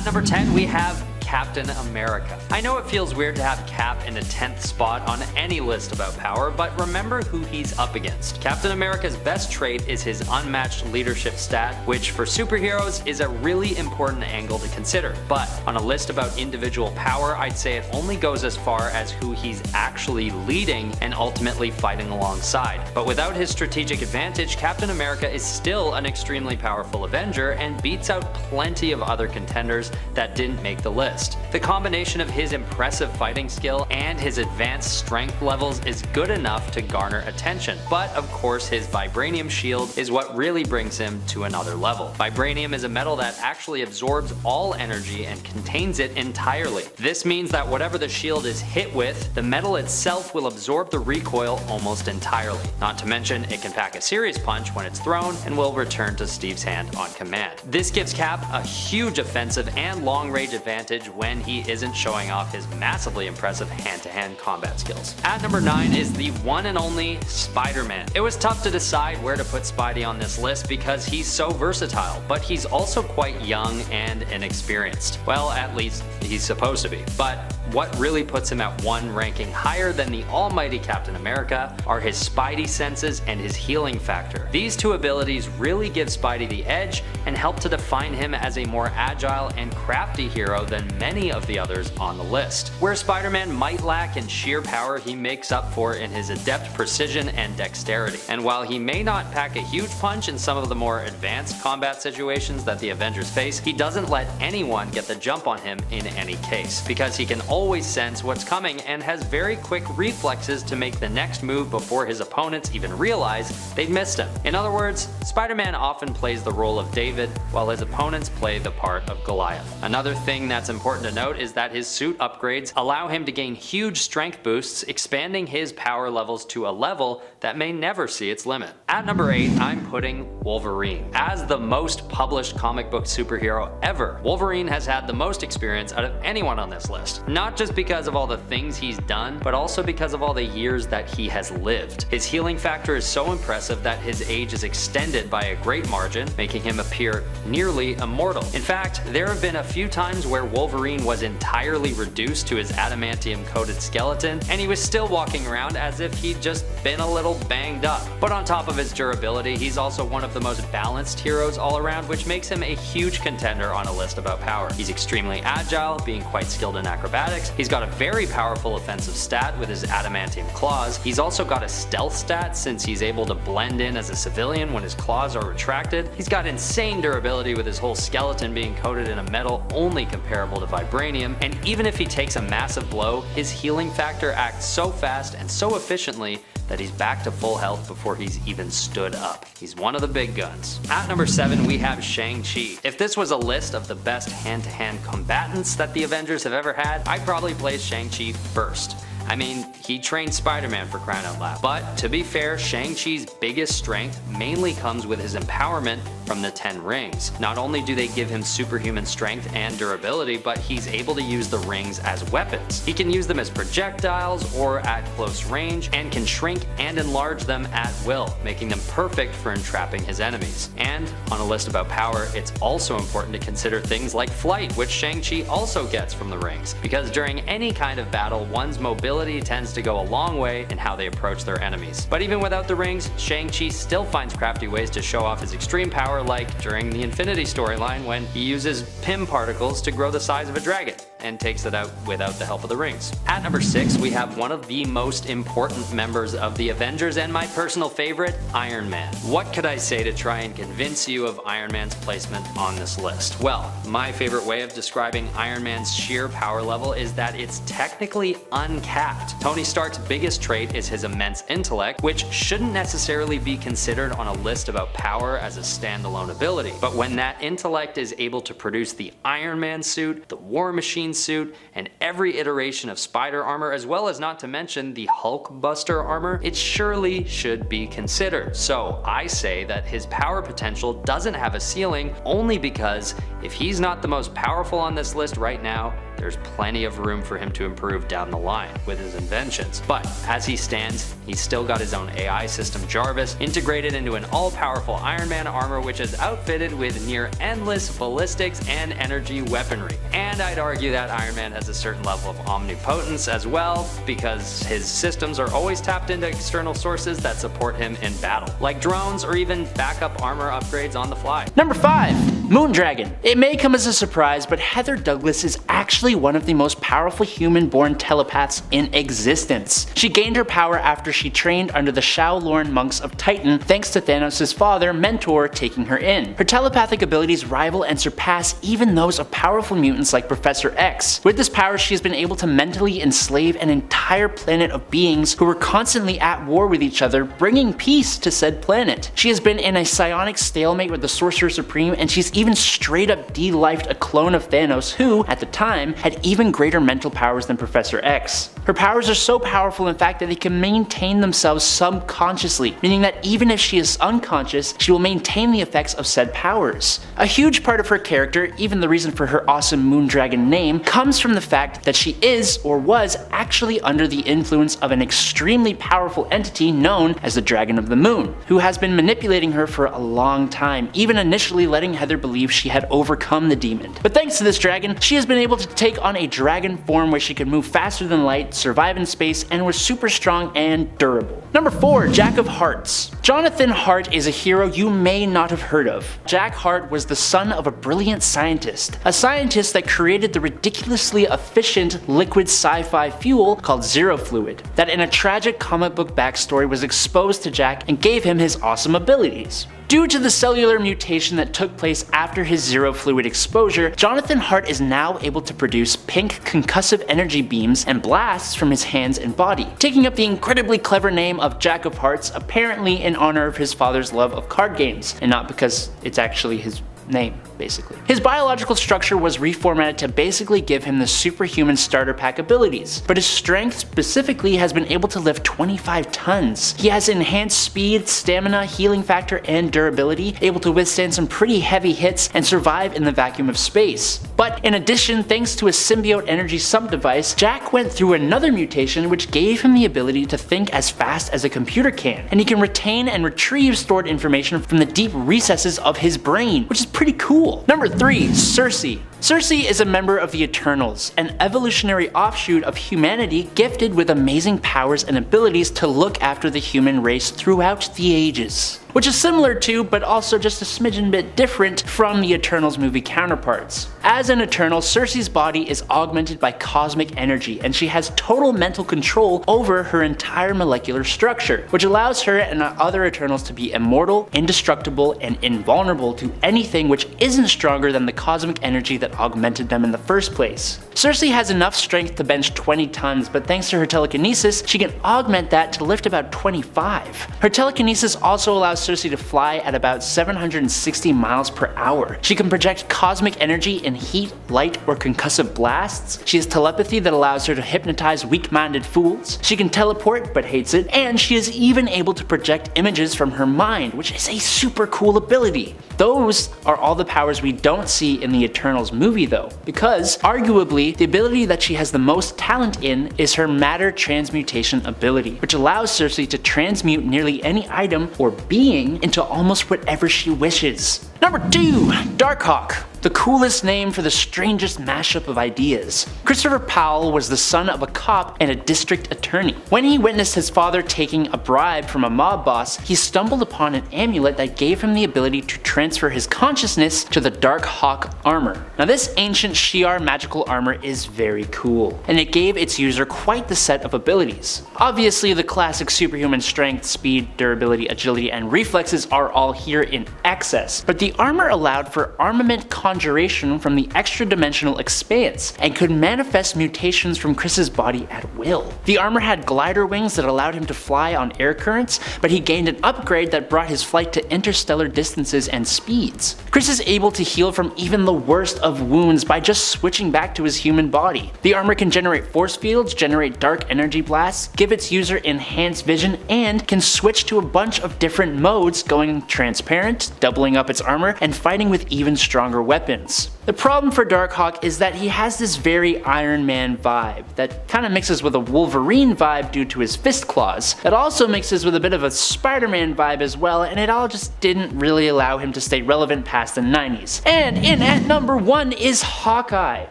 number 10, we have Captain America. I know it feels weird to have Cap in the 10th spot on any list about power, but remember who he's up against. Captain America's best trait is his unmatched leadership stat, which for superheroes is a really important angle to consider. But on a list about individual power, I'd say it only goes as far as who he's actually leading and ultimately fighting alongside. But without his strategic advantage, Captain America is still an extremely powerful Avenger and beats out plenty of other contenders that didn't make the list. The combination of his impressive fighting skill and his advanced strength levels is good enough to garner attention, but of course his vibranium shield is what really brings him to another level. Vibranium is a metal that actually absorbs all energy and contains it entirely. This means that whatever the shield is hit with, the metal itself will absorb the recoil almost entirely. Not to mention, it can pack a serious punch when it's thrown and will return to Steve's hand on command. This gives Cap a huge offensive and long-range advantage when he isn't showing off his massively impressive hand-to-hand combat skills. At number 9 is the one and only Spider-Man. It was tough to decide where to put Spidey on this list because he's so versatile, but he's also quite young and inexperienced. Well, at least he's supposed to be. But what really puts him at one ranking higher than the almighty Captain America are his Spidey senses and his healing factor. These two abilities really give Spidey the edge and help to define him as a more agile and crafty hero than many of the others on the list. Where Spider-Man might lack in sheer power, he makes up for in his adept precision and dexterity. And while he may not pack a huge punch in some of the more advanced combat situations that the Avengers face, he doesn't let anyone get the jump on him in any case, because he can always sense what's coming and has very quick reflexes to make the next move before his opponents even realize they've missed him. In other words, Spider-Man often plays the role of David while his opponents play the part of Goliath. Another thing that's important to note is that his suit upgrades allow him to gain huge strength boosts, expanding his power levels to a level that may never see its limit. At number 8, I'm putting Wolverine. As the most published comic book superhero ever, Wolverine has had the most experience out of anyone on this list. Not just because of all the things he's done, but also because of all the years that he has lived. His healing factor is so impressive that his age is extended by a great margin, making him appear nearly immortal. In fact, there have been a few times where Wolverine was entirely reduced to his adamantium-coated skeleton, and he was still walking around as if he'd just been a little banged up. But on top of his durability, he's also one of the most balanced heroes all around, which makes him a huge contender on a list about power. He's extremely agile, being quite skilled in acrobatics. He's got a very powerful offensive stat with his adamantium claws. He's also got a stealth stat since he's able to blend in as a civilian when his claws are retracted. He's got insane durability with his whole skeleton being coated in a metal only comparable to vibranium, and even if he takes a massive blow, his healing factor acts so fast and so efficiently that he's back to full health before he's even stood up. He's one of the big guns. At number 7, we have Shang-Chi. If this was a list of the best hand-to-hand combatants that the Avengers have ever had, I'd probably place Shang-Chi first. I mean, he trained Spider-Man for crying out loud. But to be fair, Shang-Chi's biggest strength mainly comes with his empowerment from the 10 rings. Not only do they give him superhuman strength and durability, but he's able to use the rings as weapons. He can use them as projectiles or at close range, and can shrink and enlarge them at will, making them perfect for entrapping his enemies. And on a list about power, it's also important to consider things like flight, which Shang-Chi also gets from the rings, because during any kind of battle, one's mobility tends to go a long way in how they approach their enemies. But even without the rings, Shang-Chi still finds crafty ways to show off his extreme power, like during the Infinity storyline when he uses Pym particles to grow the size of a dragon and takes it out without the help of the rings. At number 6, we have one of the most important members of the Avengers and my personal favorite, Iron Man. What could I say to try and convince you of Iron Man's placement on this list? Well, my favorite way of describing Iron Man's sheer power level is that it's technically uncapped. Tony Stark's biggest trait is his immense intellect, which shouldn't necessarily be considered on a list about power as a standalone ability. But when that intellect is able to produce the Iron Man suit, the War Machine suit, and every iteration of spider armor, as well as not to mention the Hulk Buster armor, it surely should be considered. So I say that his power potential doesn't have a ceiling only because If he's not the most powerful on this list right now, there's plenty of room for him to improve down the line with his inventions. But as he stands, he's still got his own AI system Jarvis, integrated into an all-powerful Iron Man armor which is outfitted with near endless ballistics and energy weaponry. And I'd argue that Iron Man has a certain level of omnipotence as well, because his systems are always tapped into external sources that support him in battle, like drones or even backup armor upgrades on the fly. Number 5. Moondragon. It may come as a surprise, but Heather Douglas is actually one of the most powerful human-born telepaths in existence. She gained her power after she trained under the Shaolin monks of Titan, thanks to Thanos' father, Mentor, taking her in. Her telepathic abilities rival and surpass even those of powerful mutants like Professor X. With this power, she has been able to mentally enslave an entire planet of beings who were constantly at war with each other, bringing peace to said planet. She has been in a psionic stalemate with the Sorcerer Supreme, and she's even straight up de-lifed a clone of Thanos who, at the time, had even greater mental powers than Professor X. Her powers are so powerful in fact that they can maintain themselves subconsciously, meaning that even if she is unconscious, she will maintain the effects of said powers. A huge part of her character, even the reason for her awesome Moondragon name, comes from the fact that she is, or was, actually under the influence of an extremely powerful entity known as the Dragon of the Moon, who has been manipulating her for a long time, even initially letting Heather believe she had overcome the demon. But thanks to this dragon, she has been able to take on a dragon form where she could move faster than light, survive in space, and was super strong and durable. Number 4. Jack of Hearts. Jonathan Hart is a hero you may not have heard of. Jack Hart was the son of a brilliant scientist, a scientist that created the ridiculously efficient liquid sci-fi fuel called Zero Fluid, that in a tragic comic book backstory was exposed to Jack and gave him his awesome abilities. Due to the cellular mutation that took place after his Zero Fluid exposure, Jonathan Hart is now able to produce pink concussive energy beams and blasts from his hands and body, taking up the incredibly clever name of Jack of Hearts, apparently in honor of his father's love of card games, and not because it's actually his name, basically. His biological structure was reformatted to basically give him the superhuman starter pack abilities, but his strength specifically has been able to lift 25 tons. He has enhanced speed, stamina, healing factor, and durability, able to withstand some pretty heavy hits and survive in the vacuum of space. But in addition, thanks to a symbiote energy sump device, Jack went through another mutation which gave him the ability to think as fast as a computer can, and he can retain and retrieve stored information from the deep recesses of his brain, which is pretty cool. Number 3. Circe. Circe is a member of the Eternals, an evolutionary offshoot of humanity gifted with amazing powers and abilities to look after the human race throughout the ages. Which is similar to, but also just a smidgen bit different from the Eternals movie counterparts. As an Eternal, Circe's body is augmented by cosmic energy, and she has total mental control over her entire molecular structure, which allows her and other Eternals to be immortal, indestructible, and invulnerable to anything which isn't stronger than the cosmic energy that augmented them in the first place. Circe has enough strength to bench 20 tons, but thanks to her telekinesis, she can augment that to lift about 25. Her telekinesis also allows Circe to fly at about 760 miles per hour. She can project cosmic energy in heat, light, or concussive blasts. She has telepathy that allows her to hypnotize weak-minded fools. She can teleport, but hates it. And she is even able to project images from her mind, which is a super cool ability. Those are all the powers we don't see in the Eternals movie though, because arguably the ability that she has the most talent in is her matter transmutation ability, which allows Circe to transmute nearly any item or being into almost whatever she wishes. Number 2. Darkhawk. The coolest name for the strangest mashup of ideas. Christopher Powell was the son of a cop and a district attorney. When he witnessed his father taking a bribe from a mob boss, he stumbled upon an amulet that gave him the ability to transfer his consciousness to the Darkhawk armor. Now this ancient Shi'ar magical armor is very cool, and it gave its user quite the set of abilities. Obviously the classic superhuman strength, speed, durability, agility, and reflexes are all here in excess, but the armor allowed for armament conjuration from the extra-dimensional expanse, and could manifest mutations from Chris's body at will. The armor had glider wings that allowed him to fly on air currents, but he gained an upgrade that brought his flight to interstellar distances and speeds. Chris is able to heal from even the worst of wounds by just switching back to his human body. The armor can generate force fields, generate dark energy blasts, give its user enhanced vision, and can switch to a bunch of different modes, going transparent, doubling up its armor, armor and fighting with even stronger weapons. The problem for Darkhawk is that he has this very Iron Man vibe that kind of mixes with a Wolverine vibe due to his fist claws. It also mixes with a bit of a Spider-Man vibe as well, and it all just didn't really allow him to stay relevant past the 90s. And in at number 1 is Hawkeye.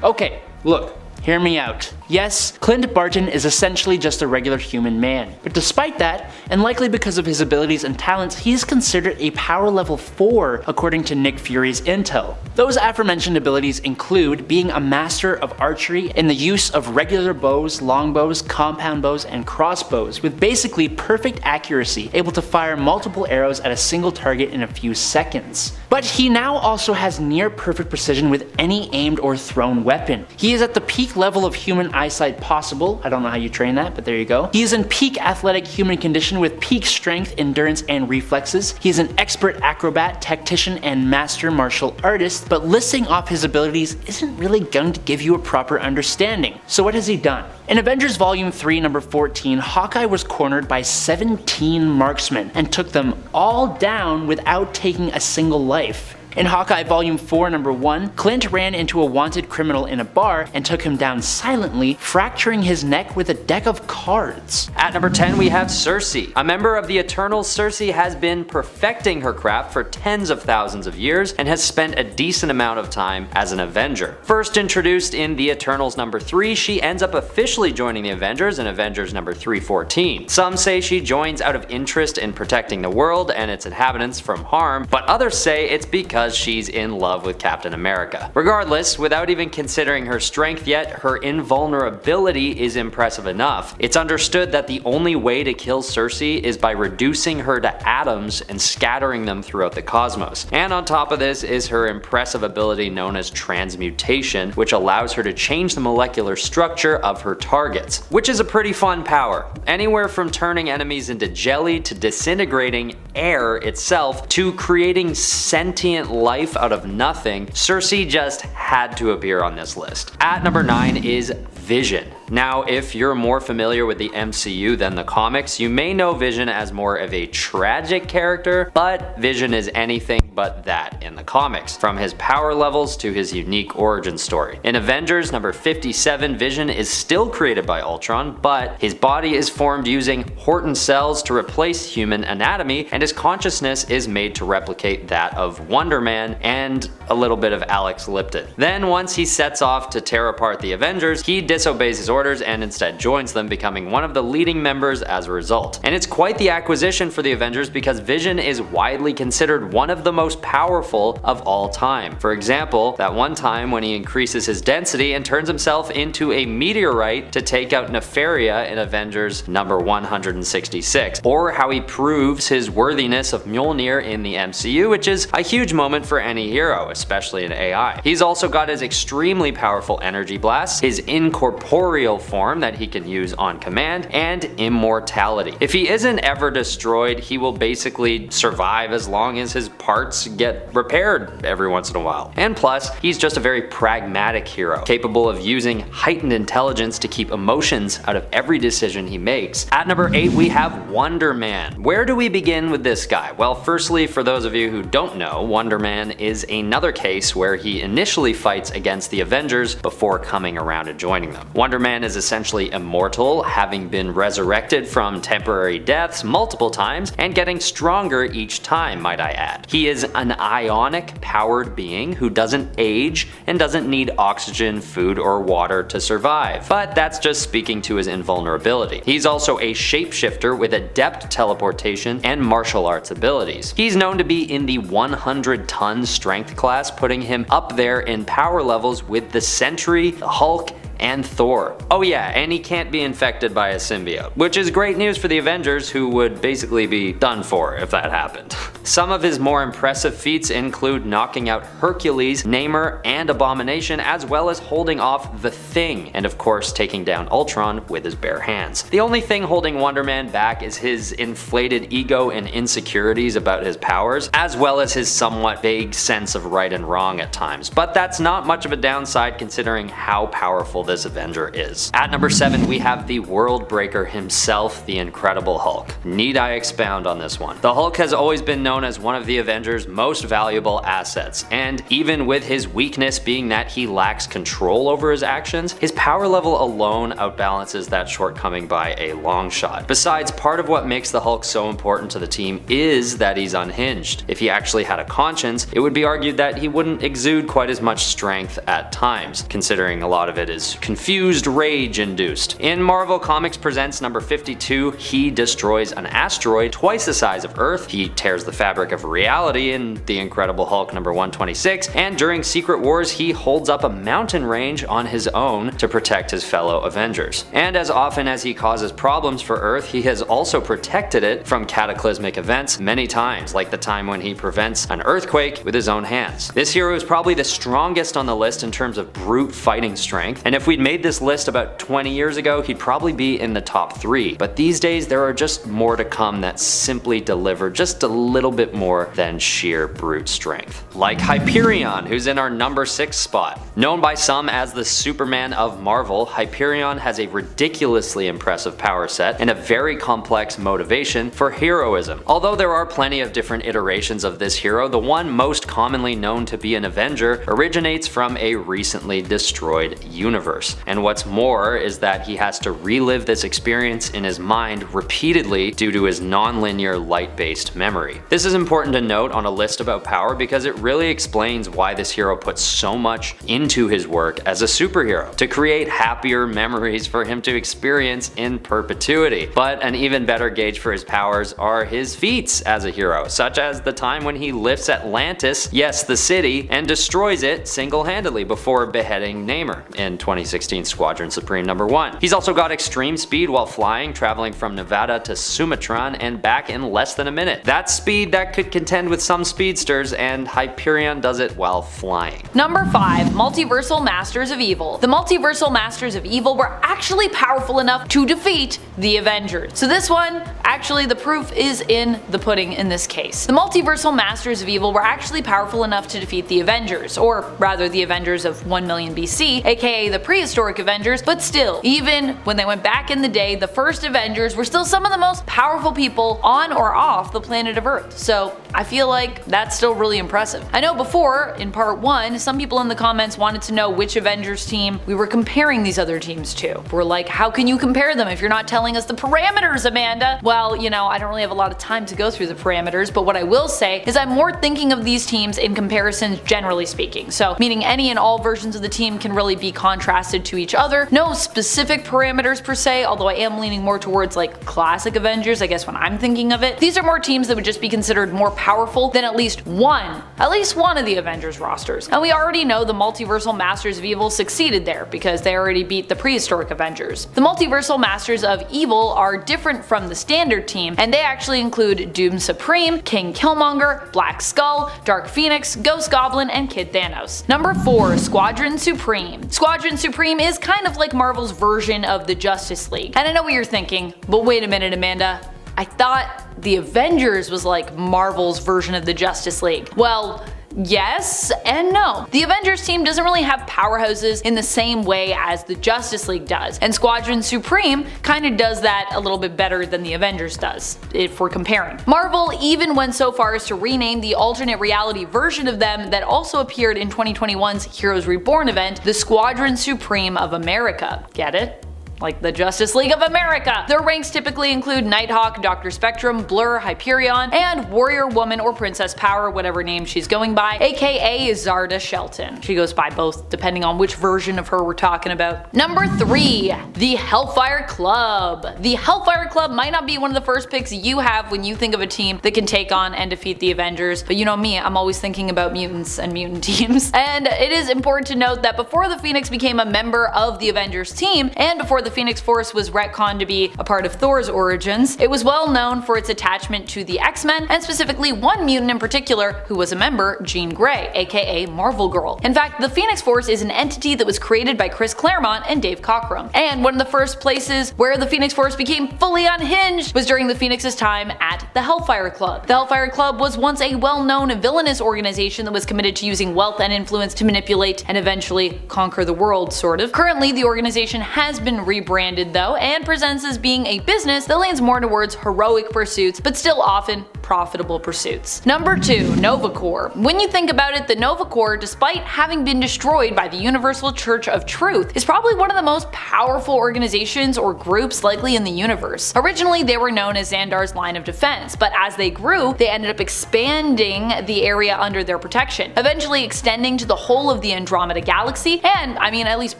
Okay, look. Hear me out. Yes, Clint Barton is essentially just a regular human man, but despite that, and likely because of his abilities and talents, he is considered a power level 4 according to Nick Fury's intel. Those aforementioned abilities include being a master of archery in the use of regular bows, longbows, compound bows, and crossbows, with basically perfect accuracy, able to fire multiple arrows at a single target in a few seconds. But he now also has near perfect precision with any aimed or thrown weapon. He is at the peak level of human eyesight possible. I don't know how you train that, but there you go. He is in peak athletic human condition with peak strength, endurance, and reflexes. He is an expert acrobat, tactician, and master martial artist, but listing off his abilities isn't really going to give you a proper understanding. So what has he done? In Avengers Volume 3, number 14, Hawkeye was cornered by 17 marksmen and took them all down without taking a single life. In Hawkeye Volume 4, number 1, Clint ran into a wanted criminal in a bar and took him down silently, fracturing his neck with a deck of cards. At number 10 we have Sersi. A member of the Eternals, Sersi has been perfecting her craft for tens of thousands of years and has spent a decent amount of time as an Avenger. First introduced in the Eternals number 3, she ends up officially joining the Avengers in Avengers number 314. Some say she joins out of interest in protecting the world and its inhabitants from harm, but others say it's because she's in love with Captain America. Regardless, without even considering her strength yet, her invulnerability is impressive enough. It's understood that the only way to kill Sersi is by reducing her to atoms and scattering them throughout the cosmos. And on top of this is her impressive ability known as transmutation, which allows her to change the molecular structure of her targets, which is a pretty fun power. Anywhere from turning enemies into jelly to disintegrating air itself to creating sentient life out of nothing, Sersi just had to appear on this list. At number 9 is Vision. Now, if you're more familiar with the MCU than the comics, you may know Vision as more of a tragic character, but Vision is anything but that in the comics, from his power levels to his unique origin story. In Avengers number 57, Vision is still created by Ultron, but his body is formed using Horton cells to replace human anatomy, and his consciousness is made to replicate that of Wonder Man and a little bit of Alex Lipton. Then once he sets off to tear apart the Avengers, he disobeys his orders and instead joins them, becoming one of the leading members as a result. And it's quite the acquisition for the Avengers because Vision is widely considered one of the most powerful of all time. For example, that one time when he increases his density and turns himself into a meteorite to take out Nefaria in Avengers number 166, or how he proves his worthiness of Mjolnir in the MCU, which is a huge moment for any hero, especially in AI. He's also got his extremely powerful energy blasts, his incorporeal form that he can use on command, and immortality. If he isn't ever destroyed, he will basically survive as long as his parts get repaired every once in a while. And plus, he's just a very pragmatic hero, capable of using heightened intelligence to keep emotions out of every decision he makes. At number 8 we have Wonder Man. Where do we begin with this guy? Well, firstly, for those of you who don't know, Wonder Man is another case where he initially fights against the Avengers before coming around to joining them. Wonder Man is essentially immortal, having been resurrected from temporary deaths multiple times and getting stronger each time, might I add. He is an ionic powered being who doesn't age and doesn't need oxygen, food, or water to survive, but that's just speaking to his invulnerability. He's also a shapeshifter with adept teleportation and martial arts abilities. He's known to be in the 100-ton strength class, putting him up there in power levels with the Sentry, the Hulk, and Thor. Oh yeah, and he can't be infected by a symbiote, which is great news for the Avengers, who would basically be done for if that happened. Some of his more impressive feats include knocking out Hercules, Namor, and Abomination, as well as holding off the Thing, and of course taking down Ultron with his bare hands. The only thing holding Wonder Man back is his inflated ego and insecurities about his powers, as well as his somewhat vague sense of right and wrong at times, but that's not much of a downside considering how powerful powerful this Avenger is. At number 7, we have the World Breaker himself, the Incredible Hulk. Need I expound on this one? The Hulk has always been known as one of the Avengers' most valuable assets, and even with his weakness being that he lacks control over his actions, his power level alone outbalances that shortcoming by a long shot. Besides, part of what makes the Hulk so important to the team is that he's unhinged. If he actually had a conscience, it would be argued that he wouldn't exude quite as much strength at times, considering a lot of it is confused rage induced. In Marvel Comics Presents number 52, he destroys an asteroid twice the size of Earth, he tears the fabric of reality in The Incredible Hulk number 126, and during Secret Wars he holds up a mountain range on his own to protect his fellow Avengers. And as often as he causes problems for Earth, he has also protected it from cataclysmic events many times, like the time when he prevents an earthquake with his own hands. This hero is probably the strongest on the list in terms of brute fighting strength, and if we'd made this list about 20 years ago, he'd probably be in the top 3. But these days there are just more to come that simply deliver just a little bit more than sheer brute strength. Like Hyperion, who's in our number 6 spot. Known by some as the Superman of Marvel, Hyperion has a ridiculously impressive power set and a very complex motivation for heroism. Although there are plenty of different iterations of this hero, the one most commonly known to be an Avenger originates from a recently destroyed universe. And what's more is that he has to relive this experience in his mind repeatedly due to his non-linear light-based memory. This is important to note on a list about power because it really explains why this hero puts so much into his work as a superhero, to create happier memories for him to experience in perpetuity. But an even better gauge for his powers are his feats as a hero, such as the time when he lifts Atlantis, yes the city, and destroys it single-handedly before beheading Namor in 2016 Squadron Supreme number 1. He's also got extreme speed while flying, traveling from Nevada to Sumatran and back in less than a minute. That's speed that could contend with some speedsters, and Hyperion does it while flying. Number 5. Multiversal Masters of Evil. The Multiversal Masters of Evil were actually powerful enough to defeat the Avengers. So this one, actually the proof is in the pudding in this case. The Multiversal Masters of Evil were actually powerful enough to defeat the Avengers, or rather the Avengers of 1 million BC, aka the prehistoric Avengers, but still, even when they went back in the day, the first Avengers were still some of the most powerful people on or off the planet of Earth. So I feel like that's still really impressive. I know before, in part 1, some people in the comments wanted to know which Avengers team we were comparing these other teams to. We're like, how can you compare them if you're not telling us the parameters, Amanda? Well, you know, I don't really have a lot of time to go through the parameters, but what I will say is I'm more thinking of these teams in comparisons generally speaking. So, meaning any and all versions of the team can really be contrasted to each other. No specific parameters per se, although I am leaning more towards like classic Avengers, I guess when I'm thinking of it. These are more teams that would just be considered more powerful than at least one of the Avengers rosters. And we already know the Multiversal Masters of Evil succeeded there because they already beat the prehistoric Avengers. The Multiversal Masters of Evil are different from the standard team, and they actually include Doom Supreme, King Killmonger, Black Skull, Dark Phoenix, Ghost Goblin, and Kid Thanos. Number 4. Squadron Supreme. Squadron Supreme is kind of like Marvel's version of the Justice League. And I know what you're thinking, but wait a minute, Amanda. I thought the Avengers was like Marvel's version of the Justice League. Well, yes and no. The Avengers team doesn't really have powerhouses in the same way as the Justice League does, and Squadron Supreme kinda does that a little bit better than the Avengers does, if we're comparing. Marvel even went so far as to rename the alternate reality version of them that also appeared in 2021's Heroes Reborn event the Squadron Supreme of America. Get it? Like the Justice League of America. Their ranks typically include Nighthawk, Dr. Spectrum, Blur, Hyperion, and Warrior Woman or Princess Power, whatever name she's going by, aka Zarda Shelton. She goes by both depending on which version of her we're talking about. Number 3. The Hellfire Club. The Hellfire Club might not be one of the first picks you have when you think of a team that can take on and defeat the Avengers, but you know me, I'm always thinking about mutants and mutant teams. And it is important to note that before the Phoenix became a member of the Avengers team, and before the Phoenix Force was retconned to be a part of Thor's origins, it was well known for its attachment to the X-Men, and specifically one mutant in particular who was a member, Jean Grey, aka Marvel Girl. In fact, the Phoenix Force is an entity that was created by Chris Claremont and Dave Cockrum, and one of the first places where the Phoenix Force became fully unhinged was during the Phoenix's time at the Hellfire Club. The Hellfire Club was once a well-known villainous organization that was committed to using wealth and influence to manipulate and eventually conquer the world, sort of. Currently, the organization has been rebranded though, and presents as being a business that leans more towards heroic pursuits, but still often profitable pursuits. Number 2. Nova Corps. When you think about it, the Nova Corps, despite having been destroyed by the Universal Church of Truth, is probably one of the most powerful organizations or groups likely in the universe. Originally, they were known as Xandar's line of defense, but as they grew, they ended up expanding the area under their protection, eventually extending to the whole of the Andromeda Galaxy, and at least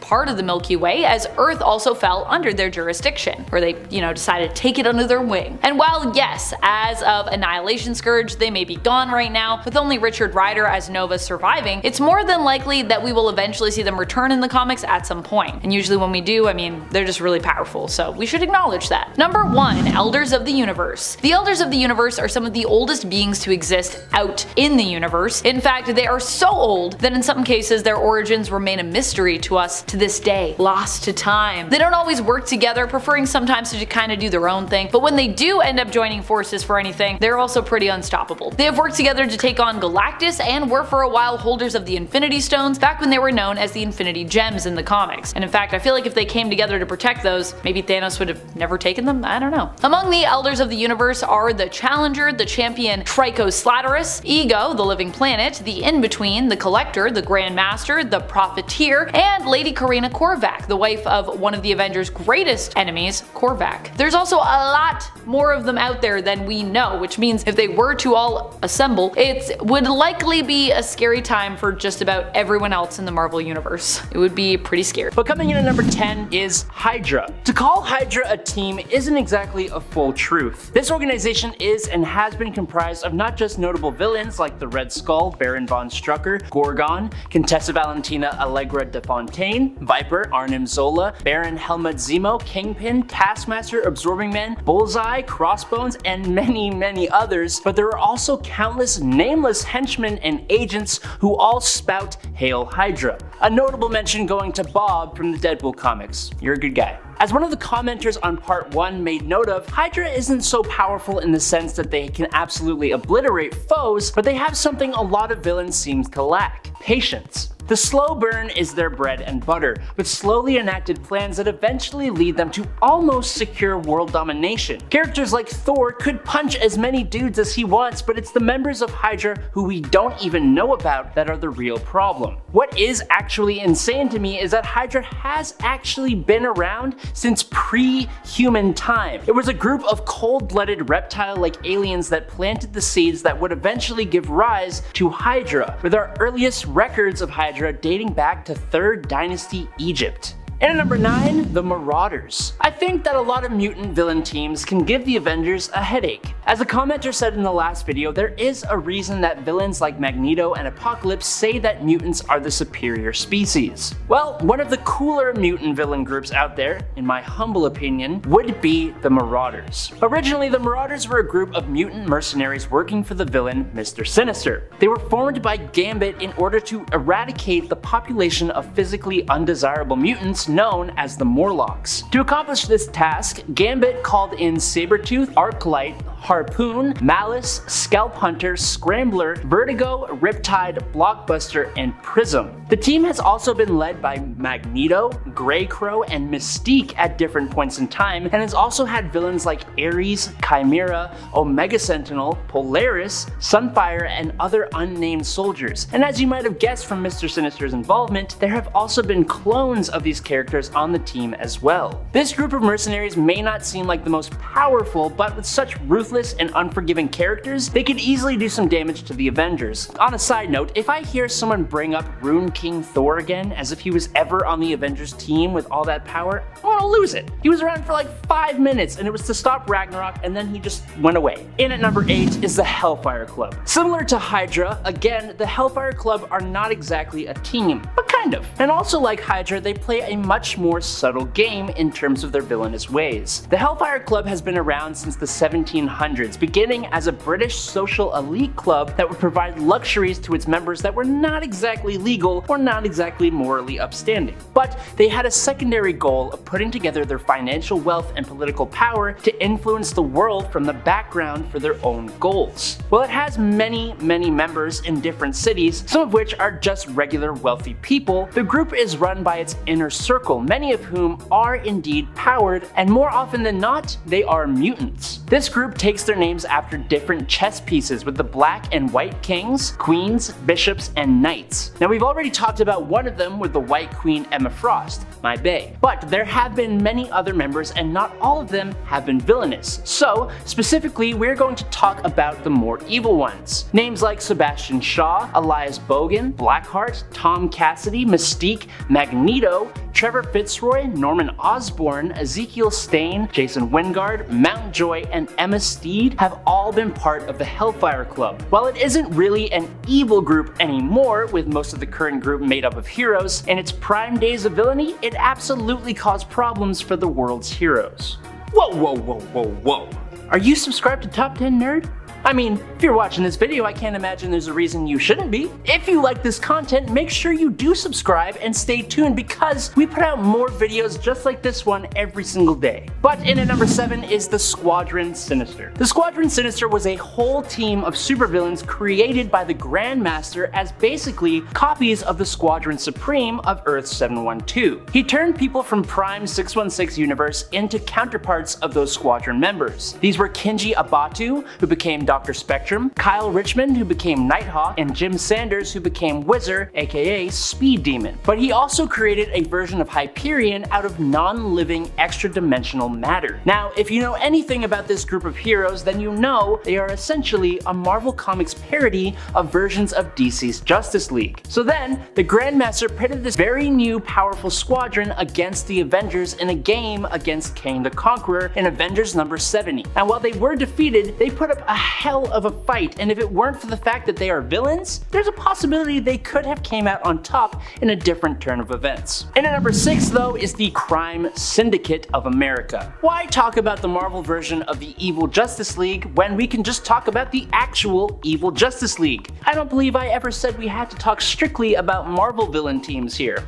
part of the Milky Way, as Earth also fell under their jurisdiction, where they, decided to take it under their wing. And while yes, as of Annihilation Scourge, they may be gone right now, with only Richard Rider as Nova surviving, it's more than likely that we will eventually see them return in the comics at some point. And usually when we do, they're just really powerful, so we should acknowledge that. Number 1. Elders of the Universe. The Elders of the Universe are some of the oldest beings to exist out in the universe. In fact, they are so old that in some cases their origins remain a mystery to us to this day, lost to time. They don't always work together, preferring sometimes to kind of do their own thing, but when they do end up joining forces for anything, they're also pretty unstoppable. They have worked together to take on Galactus and were for a while holders of the Infinity Stones back when they were known as the Infinity Gems in the comics. And in fact, I feel like if they came together to protect those, maybe Thanos would have never taken them? I don't know. Among the Elders of the Universe are the Challenger, the Champion Trico Slatterus, Ego, the Living Planet, the In-Between, the Collector, the Grand Master, the Profiteer, and Lady Karina Korvac, the wife of one of the Avengers' greatest enemies, Korvac. There's also a lot more of them out there than we know, which means if they were to all assemble, it would likely be a scary time for just about everyone else in the Marvel Universe. It would be pretty scary. But coming in at number 10 is Hydra. To call Hydra a team isn't exactly a full truth. This organization is and has been comprised of not just notable villains like the Red Skull, Baron von Strucker, Gorgon, Contessa Valentina Allegra de Fontaine, Viper, Arnim Zola, Baron Helmut Zemo, Kingpin, Taskmaster, Absorbing Man, Bullseye, Crossbones, and many others, but there are also countless nameless henchmen and agents who all spout Hail Hydra. A notable mention going to Bob from the Deadpool comics. You're a good guy. As one of the commenters on part 1 made note of, Hydra isn't so powerful in the sense that they can absolutely obliterate foes, but they have something a lot of villains seem to lack: patience. The slow burn is their bread and butter, with slowly enacted plans that eventually lead them to almost secure world domination. Characters like Thor could punch as many dudes as he wants, but it's the members of Hydra who we don't even know about that are the real problem. What is actually insane to me is that Hydra has actually been around since pre-human time. It was a group of cold-blooded reptile-like aliens that planted the seeds that would eventually give rise to Hydra, with our earliest records of Hydra dating back to 3rd Dynasty Egypt. And at number 9, the Marauders. I think that a lot of mutant villain teams can give the Avengers a headache. As a commenter said in the last video, there is a reason that villains like Magneto and Apocalypse say that mutants are the superior species. Well, one of the cooler mutant villain groups out there, in my humble opinion, would be the Marauders. Originally, the Marauders were a group of mutant mercenaries working for the villain Mr. Sinister. They were formed by Gambit in order to eradicate the population of physically undesirable mutants known as the Morlocks. To accomplish this task, Gambit called in Sabretooth, Arclight, Harpoon, Malice, Scalp Hunter, Scrambler, Vertigo, Riptide, Blockbuster, and Prism. The team has also been led by Magneto, Grey Crow, and Mystique at different points in time, and has also had villains like Ares, Chimera, Omega Sentinel, Polaris, Sunfire, and other unnamed soldiers. And as you might have guessed from Mr. Sinister's involvement, there have also been clones of these characters on the team as well. This group of mercenaries may not seem like the most powerful, but with such ruthless and unforgiving characters, they could easily do some damage to the Avengers. On a side note, if I hear someone bring up Rune King Thor again as if he was ever on the Avengers team with all that power, I want to lose it. He was around for like 5 minutes and it was to stop Ragnarok, and then he just went away. In at number 8 is the Hellfire Club. Similar to Hydra, again, the Hellfire Club are not exactly a team, but kind Kind of. And also like Hydra, they play a much more subtle game in terms of their villainous ways. The Hellfire Club has been around since the 1700s, beginning as a British social elite club that would provide luxuries to its members that were not exactly legal or not exactly morally upstanding. But they had a secondary goal of putting together their financial wealth and political power to influence the world from the background for their own goals. Well, it has many members in different cities, some of which are just regular wealthy people. The group is run by its inner circle, many of whom are indeed powered, and more often than not, they are mutants. This group takes their names after different chess pieces with the black and white kings, queens, bishops, and knights. Now, we've already talked about one of them with the White Queen Emma Frost, my bae. But there have been many other members, and not all of them have been villainous. So, specifically, we're going to talk about the more evil ones. Names like Sebastian Shaw, Elias Bogan, Blackheart, Tom Cassidy, Mystique, Magneto, Trevor Fitzroy, Norman Osborn, Ezekiel Stane, Jason Wingard, Mountjoy, and Emma Steed have all been part of the Hellfire Club. While it isn't really an evil group anymore, with most of the current group made up of heroes, in its prime days of villainy, it absolutely caused problems for the world's heroes. Whoa. Are you subscribed to Top 10 Nerd? I mean, if you're watching this video, I can't imagine there's a reason you shouldn't be. If you like this content, make sure you do subscribe and stay tuned because we put out more videos just like this one every single day. But in at number 7 is the Squadron Sinister. The Squadron Sinister was a whole team of supervillains created by the Grandmaster as basically copies of the Squadron Supreme of Earth 712. He turned people from Prime 616 universe into counterparts of those squadron members. These were Kinji Abatu, who became Dr. Spectrum, Kyle Richmond, who became Nighthawk, and Jim Sanders, who became Whizzer, aka Speed Demon. But he also created a version of Hyperion out of non-living extra-dimensional matter. Now, if you know anything about this group of heroes, then you know they are essentially a Marvel Comics parody of versions of DC's Justice League. So then, the Grandmaster pitted this very new powerful squadron against the Avengers in a game against Kang the Conqueror in Avengers number 70. And while they were defeated, they put up a hell of a fight, and if it weren't for the fact that they are villains, there's a possibility they could have came out on top in a different turn of events. And at number 6 though is the Crime Syndicate of America. Why talk about the Marvel version of the evil Justice League when we can just talk about the actual evil Justice League? I don't believe I ever said we had to talk strictly about Marvel villain teams here.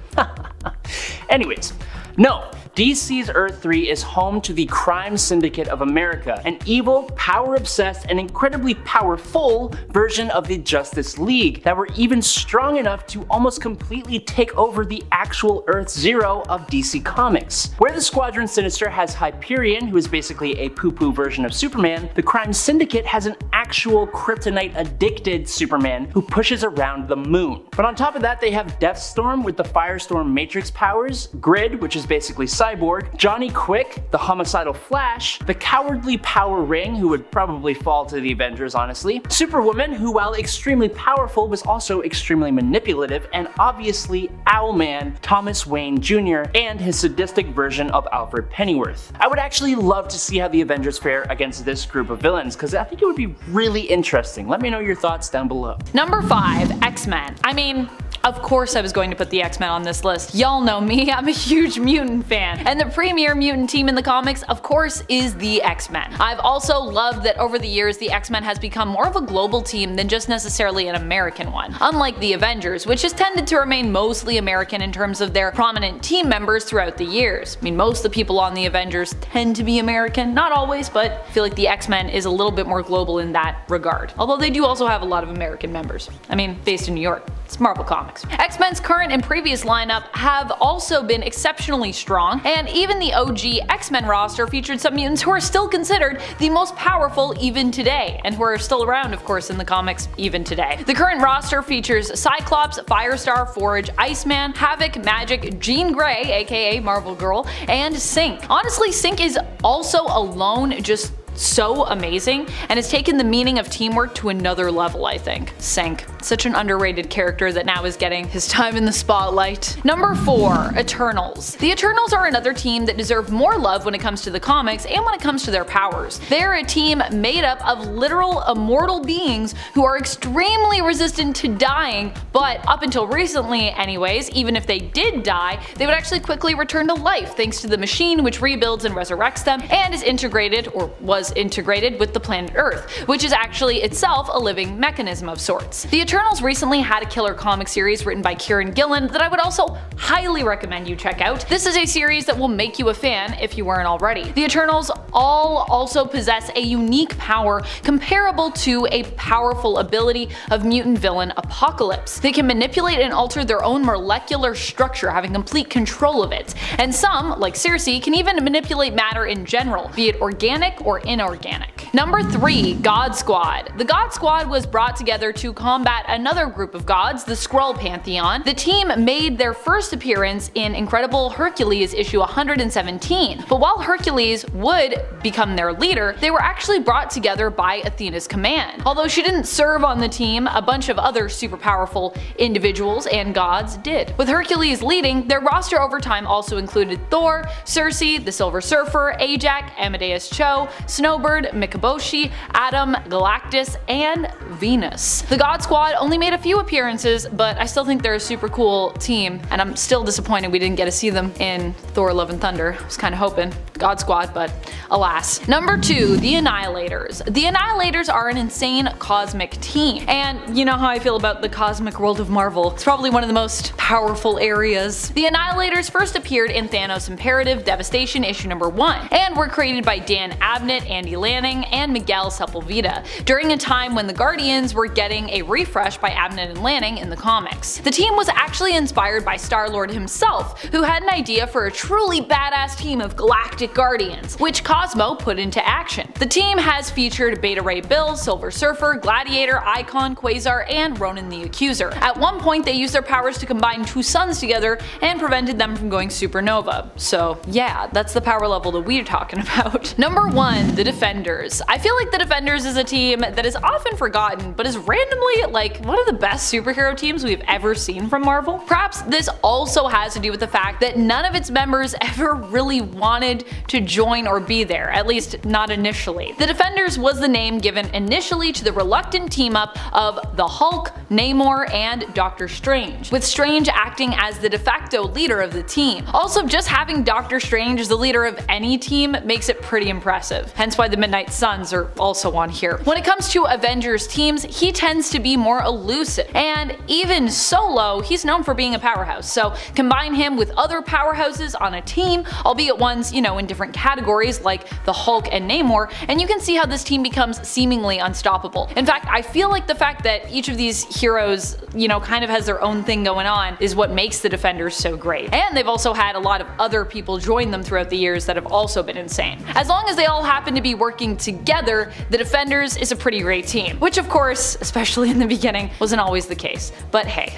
Anyways, no. DC's Earth 3 is home to the Crime Syndicate of America, an evil, power-obsessed, and incredibly powerful version of the Justice League that were even strong enough to almost completely take over the actual Earth Zero of DC Comics. Where the Squadron Sinister has Hyperion, who is basically a poo-poo version of Superman, the Crime Syndicate has an actual kryptonite-addicted Superman who pushes around the moon. But on top of that, they have Deathstorm with the Firestorm Matrix powers, Grid, which is basically Cyborg, Johnny Quick, the homicidal Flash, the cowardly Power Ring, who would probably fall to the Avengers honestly, Superwoman, who while extremely powerful was also extremely manipulative, and obviously Owlman, Thomas Wayne Jr., and his sadistic version of Alfred Pennyworth. I would actually love to see how the Avengers fare against this group of villains, because I think it would be really interesting. Let me know your thoughts down below. Number 5, X-Men. I mean, of course I was going to put the X-Men on this list. Y'all know me, I'm a huge mutant fan. And the premier mutant team in the comics, of course, is the X-Men. I've also loved that over the years the X-Men has become more of a global team than just necessarily an American one. Unlike the Avengers, which has tended to remain mostly American in terms of their prominent team members throughout the years. I mean, most of the people on the Avengers tend to be American, not always, but I feel like the X-Men is a little bit more global in that regard. Although they do also have a lot of American members. I mean, based in New York. It's Marvel Comics. X-Men's current and previous lineup have also been exceptionally strong, and even the OG X-Men roster featured some mutants who are still considered the most powerful even today, and who are still around, of course, in the comics even today. The current roster features Cyclops, Firestar, Forge, Iceman, Havoc, Magic, Jean Grey, aka Marvel Girl, and Synch. Honestly, Synch is also alone just so amazing, and has taken the meaning of teamwork to another level, I think. Synch. Such an underrated character that now is getting his time in the spotlight. Number 4. Eternals. The Eternals are another team that deserve more love when it comes to the comics and when it comes to their powers. They're a team made up of literal immortal beings who are extremely resistant to dying, but up until recently anyways, even if they did die, they would actually quickly return to life thanks to the machine which rebuilds and resurrects them and is integrated, or was integrated, with the planet Earth, which is actually itself a living mechanism of sorts. The Eternals recently had a killer comic series written by Kieran Gillen that I would also highly recommend you check out. This is a series that will make you a fan if you weren't already. The Eternals all also possess a unique power comparable to a powerful ability of mutant villain Apocalypse. They can manipulate and alter their own molecular structure, having complete control of it. And some, like Circe, can even manipulate matter in general, be it organic or inorganic. Number 3. God Squad. The God Squad was brought together to combat another group of gods, the Skrull Pantheon. The team made their first appearance in Incredible Hercules issue 117, but while Hercules would become their leader, they were actually brought together by Athena's command. Although she didn't serve on the team, a bunch of other super powerful individuals and gods did. With Hercules leading, their roster over time also included Thor, Circe, the Silver Surfer, Ajax, Amadeus Cho, Snowbird, Mikaboshi, Adam, Galactus, and Venus. The God Squad only made a few appearances, but I still think they're a super cool team, and I'm still disappointed we didn't get to see them in Thor Love and Thunder. I was kind of hoping. God Squad, but alas. Number 2. The Annihilators. The Annihilators are an insane cosmic team, and you know how I feel about the cosmic world of Marvel. It's probably one of the most powerful areas. The Annihilators first appeared in Thanos Imperative Devastation issue number 1, and were created by Dan Abnett, Andy Lanning, and Miguel Sepulveda, during a time when the Guardians were getting a refresh by Abnett and Lanning in the comics. The team was actually inspired by Star-Lord himself, who had an idea for a truly badass team of galactic guardians, which Cosmo put into action. The team has featured Beta Ray Bill, Silver Surfer, Gladiator, Icon, Quasar, and Ronan the Accuser. At one point they used their powers to combine two suns together and prevented them from going supernova. So yeah, that's the power level that we're talking about. Number 1. The Defenders. I feel like the Defenders is a team that is often forgotten, but is randomly like one of the best superhero teams we've ever seen from Marvel. Perhaps this also has to do with the fact that none of its members ever really wanted to join or be there, at least not initially. The Defenders was the name given initially to the reluctant team up of the Hulk, Namor, and Doctor Strange, with Strange acting as the de facto leader of the team. Also, just having Doctor Strange as the leader of any team makes it pretty impressive, hence why the Midnight Suns are also on here. When it comes to Avengers teams, he tends to be more elusive, and even solo, he's known for being a powerhouse, so combine him with other powerhouses on a team, albeit ones, you know, in different categories like the Hulk and Namor, and you can see how this team becomes seemingly unstoppable. In fact, I feel like the fact that each of these heroes, you know, kind of has their own thing going on is what makes the Defenders so great. And they've also had a lot of other people join them throughout the years that have also been insane. As long as they all happen to be working together, the Defenders is a pretty great team, which of course, especially in the beginning, wasn't always the case. But hey,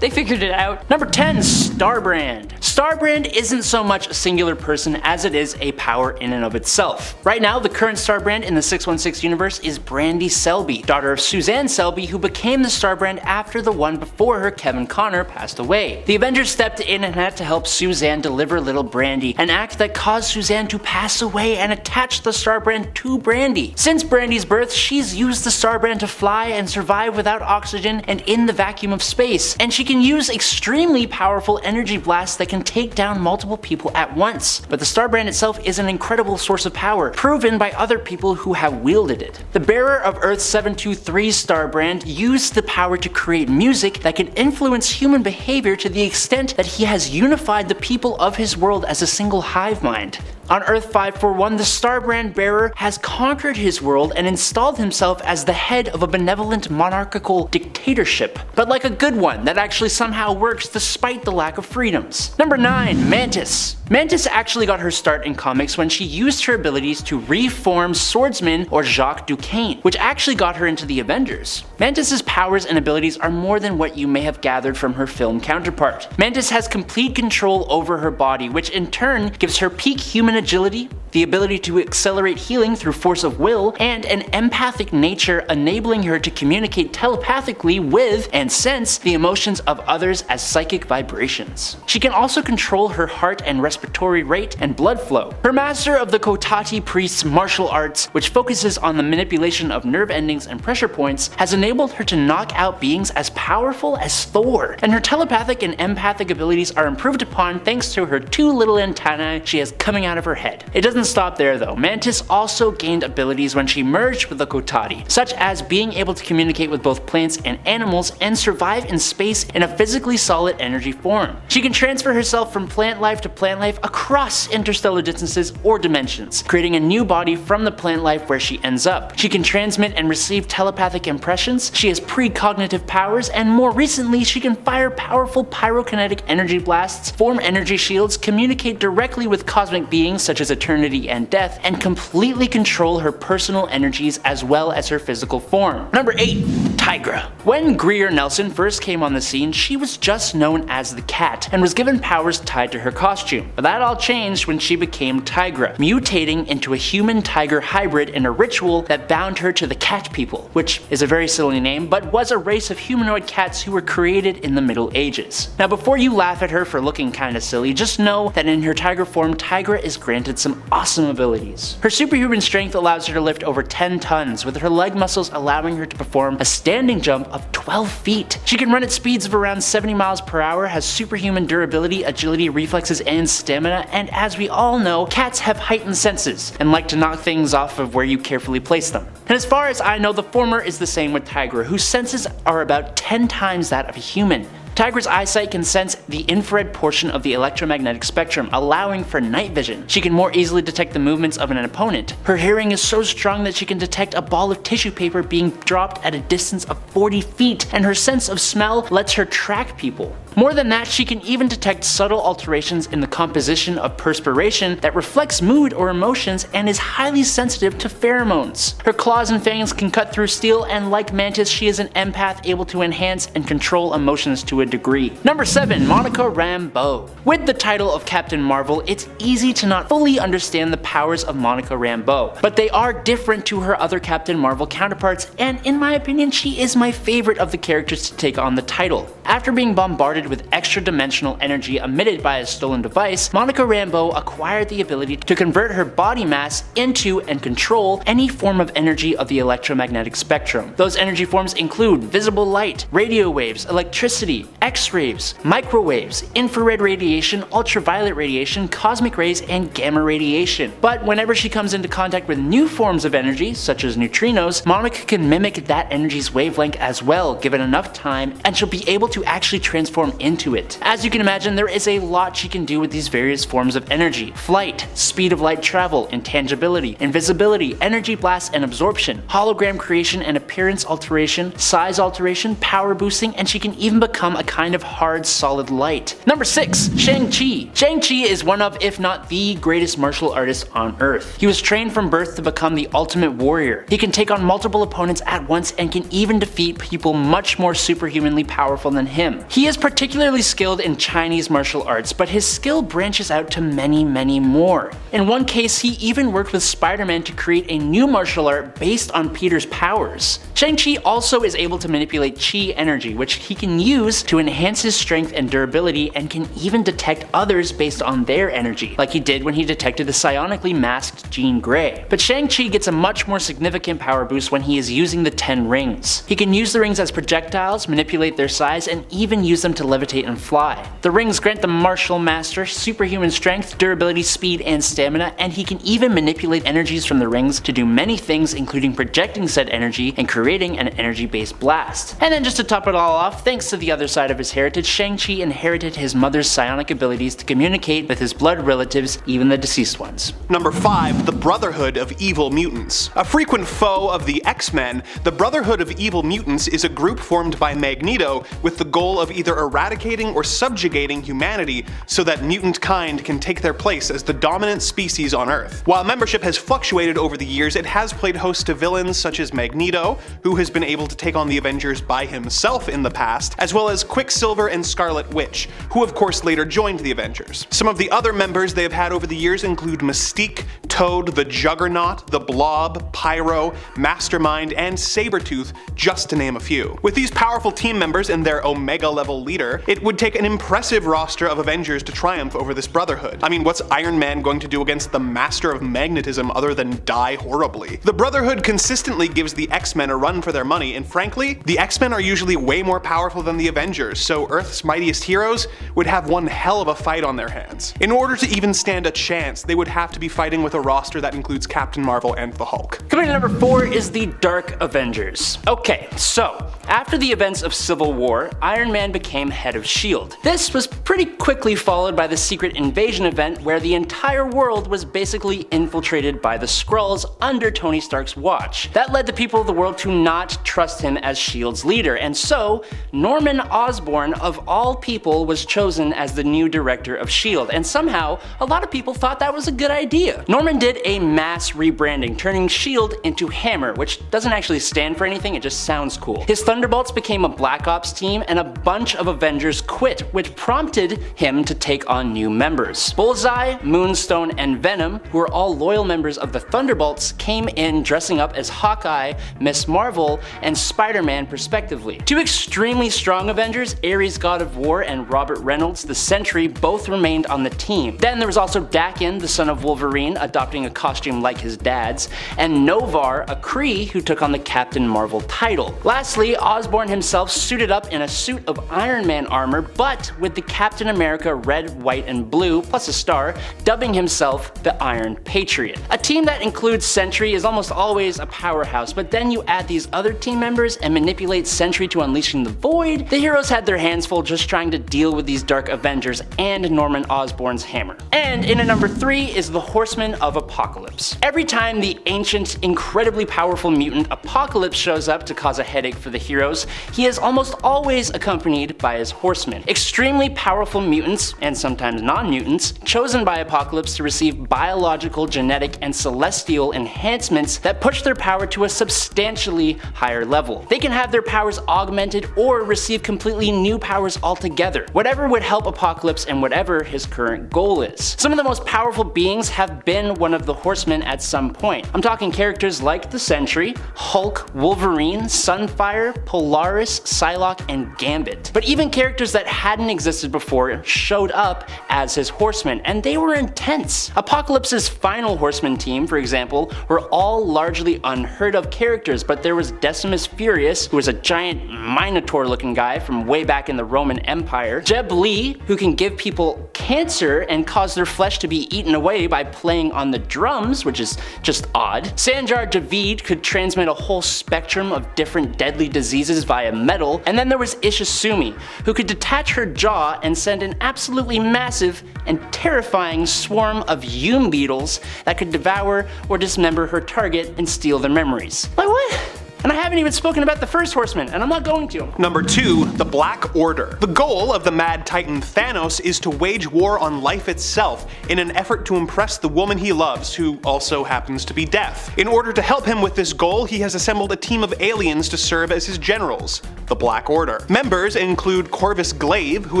they figured it out. Number 10. Starbrand. Starbrand isn't so much a singular person as it is a power in and of itself. Right now, the current Starbrand in the 616 universe is Brandy Selby, daughter of Suzanne Selby, who became the Starbrand after the one before her, Kevin Connor, passed away. The Avengers stepped in and had to help Suzanne deliver little Brandy, an act that caused Suzanne to pass away and attach the Starbrand to Brandy. Since Brandy's birth, she's used the Starbrand to fly and survive without oxygen and in the vacuum of space, and she can use extremely powerful energy blasts that can take down multiple people at once. But the Starbrand itself is an incredible source of power, proven by other people who have wielded it. The bearer of Earth 723's Starbrand used the power to create music that can influence human behavior to the extent that he has unified the people of his world as a single hive mind. On Earth 541, the Starbrand bearer has conquered his world and installed himself as the head of a benevolent monarchical dictatorship, but like a good one that actually somehow works despite the lack of freedoms. Number 9. Mantis. Mantis actually got her start in comics when she used her abilities to reform Swordsman or Jacques Duquesne, which actually got her into the Avengers. Mantis's powers and abilities are more than what you may have gathered from her film counterpart. Mantis has complete control over her body, which in turn gives her peak human agility, the ability to accelerate healing through force of will, and an empathic nature enabling her to communicate telepathically with and sense the emotions of others as psychic vibrations. She can also control her heart and respiratory rate and blood flow. Her master of the Kotati priest's martial arts, which focuses on the manipulation of nerve endings and pressure points, has enabled her to knock out beings as powerful as Thor, and her telepathic and empathic abilities are improved upon thanks to her 2 little antennae she has coming out of her head. It doesn't stop there though. Mantis also gained abilities when she merged with the Kotati, such as being able to communicate with both plants and animals and survive in space in a physically solid energy form. She can transfer herself from plant life to plant life across interstellar distances or dimensions, creating a new body from the plant life where she ends up. She can transmit and receive telepathic impressions, she has precognitive powers, and more recently she can fire powerful pyrokinetic energy blasts, form energy shields, communicate directly with cosmic beings such as eternity and death, and completely control her personal energies as well as her physical form. Number 8. Tigra. When Greer Nelson first came on the scene, she was just known as the Cat and was given powers tied to her costume, but that all changed when she became Tigra, mutating into a human-tiger hybrid in a ritual that bound her to the Cat People, which is a very silly name, but was a race of humanoid cats who were created in the Middle Ages. Now before you laugh at her for looking kinda silly, just know that in her tiger form, Tigra is granted some awesome abilities. Her superhuman strength allows her to lift over 10 tons, with her leg muscles allowing her to perform a standing jump of 12 feet. She can run at speeds of around 70 miles per hour, has superhuman durability, agility, reflexes, and stamina, and as we all know, cats have heightened senses and like to knock things off of where you carefully place them. And as far as I know, the former is the same with Tigra, whose senses are about 10 times that of a human. Tigra's eyesight can sense the infrared portion of the electromagnetic spectrum, allowing for night vision. She can more easily detect the movements of an opponent. Her hearing is so strong that she can detect a ball of tissue paper being dropped at a distance of 40 feet, and her sense of smell lets her track people. More than that, she can even detect subtle alterations in the composition of perspiration that reflects mood or emotions and is highly sensitive to pheromones. Her claws and fangs can cut through steel, and like Mantis, she is an empath able to enhance and control emotions to a degree. Number 7. Monica Rambeau. With the title of Captain Marvel, it's easy to not fully understand the powers of Monica Rambeau, but they are different to her other Captain Marvel counterparts, and in my opinion, she is my favorite of the characters to take on the title. After being bombarded with extra-dimensional energy emitted by a stolen device, Monica Rambeau acquired the ability to convert her body mass into and control any form of energy of the electromagnetic spectrum. Those energy forms include visible light, radio waves, electricity, X-rays, microwaves, infrared radiation, ultraviolet radiation, cosmic rays, and gamma radiation. But whenever she comes into contact with new forms of energy, such as neutrinos, Monica can mimic that energy's wavelength as well, given enough time, and she'll be able to actually transform into it. As you can imagine, there is a lot she can do with these various forms of energy: flight, speed of light travel, intangibility, invisibility, energy blast and absorption, hologram creation and appearance alteration, size alteration, power boosting, and she can even become a kind of hard solid light. Number 6. Shang-Chi. Shang-Chi is one of, if not the greatest martial artist on Earth. He was trained from birth to become the ultimate warrior. He can take on multiple opponents at once and can even defeat people much more superhumanly powerful than him. He is particularly skilled in Chinese martial arts, but his skill branches out to many more. In one case, he even worked with Spider-Man to create a new martial art based on Peter's powers. Shang-Chi also is able to manipulate Chi energy, which he can use to enhance his strength and durability, and can even detect others based on their energy, like he did when he detected the psionically masked Jean Grey. But Shang-Chi gets a much more significant power boost when he is using the 10 rings. He can use the rings as projectiles, manipulate their size, and even use them to levitate and fly. The rings grant the martial master superhuman strength, durability, speed, and stamina, and he can even manipulate energies from the rings to do many things, including projecting said energy and creating an energy-based blast. And then just to top it all off, thanks to the other side of his heritage, Shang-Chi inherited his mother's psionic abilities to communicate with his blood relatives, even the deceased ones. Number 5. The Brotherhood of Evil Mutants. A frequent foe of the X-Men, the Brotherhood of Evil Mutants is a group formed by Magneto with with the goal of either eradicating or subjugating humanity so that mutant kind can take their place as the dominant species on Earth. While membership has fluctuated over the years, it has played host to villains such as Magneto, who has been able to take on the Avengers by himself in the past, as well as Quicksilver and Scarlet Witch, who of course later joined the Avengers. Some of the other members they have had over the years include Mystique, Toad, the Juggernaut, the Blob, Pyro, Mastermind, and Sabretooth, just to name a few. With these powerful team members and their Omega level leader, it would take an impressive roster of Avengers to triumph over this Brotherhood. I mean, what's Iron Man going to do against the Master of Magnetism other than die horribly? The Brotherhood consistently gives the X-Men a run for their money, and frankly, the X-Men are usually way more powerful than the Avengers, so Earth's mightiest heroes would have one hell of a fight on their hands. In order to even stand a chance, they would have to be fighting with a roster that includes Captain Marvel and the Hulk. Coming to number 4 is the Dark Avengers. Okay, so after the events of Civil War, Iron Man became head of S.H.I.E.L.D. This was pretty quickly followed by the Secret Invasion event where the entire world was basically infiltrated by the Skrulls under Tony Stark's watch. That led the people of the world to not trust him as S.H.I.E.L.D's leader, and so Norman Osborn of all people was chosen as the new director of S.H.I.E.L.D., and somehow a lot of people thought that was a good idea. Norman did a mass rebranding, turning S.H.I.E.L.D. into Hammer, which doesn't actually stand for anything, it just sounds cool. His Thunderbolts became a Black Ops team, and a bunch of Avengers quit, which prompted him to take on new members. Bullseye, Moonstone, and Venom, who are all loyal members of the Thunderbolts, came in dressing up as Hawkeye, Miss Marvel, and Spider-Man respectively. Two extremely strong Avengers, Ares God of War and Robert Reynolds the Sentry, both remained on the team. Then there was also Daken, the son of Wolverine, adopting a costume like his dad's, and Novar, a Kree who took on the Captain Marvel title. Lastly, Osborn himself suited up in a suit of Iron Man armor, but with the Captain America red, white, and blue, plus a star, dubbing himself the Iron Patriot. A team that includes Sentry is almost always a powerhouse, but then you add these other team members and manipulate Sentry to unleashing the Void. The heroes had their hands full just trying to deal with these Dark Avengers and Norman Osborn's hammer. And in at number 3 is the Horsemen of Apocalypse. Every time the ancient, incredibly powerful mutant Apocalypse shows up to cause a headache for the heroes, he is almost always accompanied by his horsemen. Extremely powerful mutants, and sometimes non-mutants, chosen by Apocalypse to receive biological, genetic, and celestial enhancements that push their power to a substantially higher level. They can have their powers augmented or receive completely new powers altogether, whatever would help Apocalypse and whatever his current goal is. Some of the most powerful beings have been one of the Horsemen at some point. I'm talking characters like the Sentry, Hulk, Wolverine, Sunfire, Polaris, Psylocke, and Gambit. But even characters that hadn't existed before showed up as his Horsemen, and they were intense. Apocalypse's final Horseman team, for example, were all largely unheard of characters, but there was Decimus Furious, who was a giant Minotaur-looking guy from way back in the Roman Empire, Jeb Lee, who can give people cancer and cause their flesh to be eaten away by playing on the drums, which is just odd. Sanjar Javid could transmit a whole spectrum of different deadly diseases via metal, and then there was Ishizumi, who could detach her jaw and send an absolutely massive and terrifying swarm of Yume beetles that could devour or dismember her target and steal their memories. Like what? And I haven't even spoken about the first Horseman, and I'm not going to. Number 2, the Black Order. The goal of the Mad Titan Thanos is to wage war on life itself in an effort to impress the woman he loves, who also happens to be Death. In order to help him with this goal, he has assembled a team of aliens to serve as his generals, the Black Order. Members include Corvus Glaive, who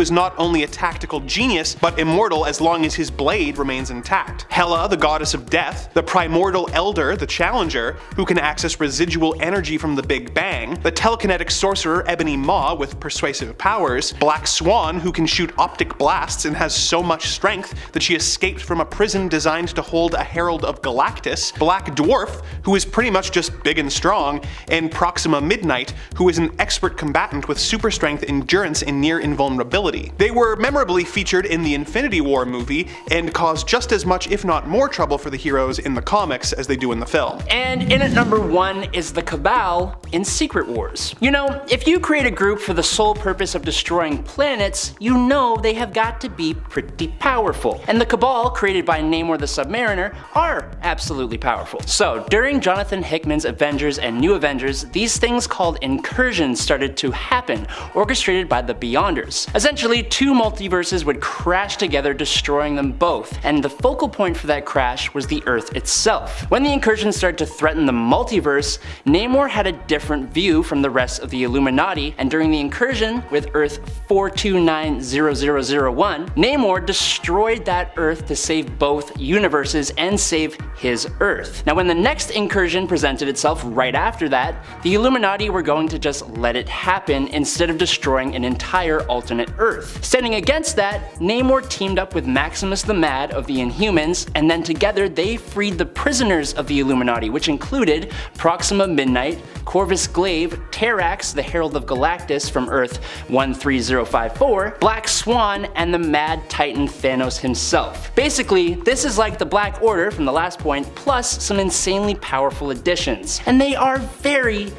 is not only a tactical genius, but immortal as long as his blade remains intact. Hela, the goddess of death, the Primordial Elder, the Challenger, who can access residual energy from the Big Bang, the telekinetic sorcerer Ebony Maw with persuasive powers, Black Swan, who can shoot optic blasts and has so much strength that she escaped from a prison designed to hold a Herald of Galactus, Black Dwarf, who is pretty much just big and strong, and Proxima Midnight, who is an expert combatant with super strength, endurance, and near invulnerability. They were memorably featured in the Infinity War movie and caused just as much, if not more, trouble for the heroes in the comics as they do in the film. And in at number 1 is the Cabal, morale in Secret Wars. You know, if you create a group for the sole purpose of destroying planets, you know they have got to be pretty powerful. And the Cabal, created by Namor the Submariner, are absolutely powerful. So, during Jonathan Hickman's Avengers and New Avengers, these things called incursions started to happen, orchestrated by the Beyonders. Essentially, two multiverses would crash together, destroying them both, and the focal point for that crash was the Earth itself. When the incursions started to threaten the multiverse, Namor had a different view from the rest of the Illuminati, and during the incursion with Earth 4290001, Namor destroyed that Earth to save both universes and save his Earth. Now when the next incursion presented itself right after that, the Illuminati were going to just let it happen instead of destroying an entire alternate Earth. Standing against that, Namor teamed up with Maximus the Mad of the Inhumans, and then together they freed the prisoners of the Illuminati, which included Proxima Midnight, Corvus Glaive, Terrax, the Herald of Galactus from Earth 13054, Black Swan, and the Mad Titan Thanos himself. Basically, this is like the Black Order from the last point, plus some insanely powerful additions. And they are very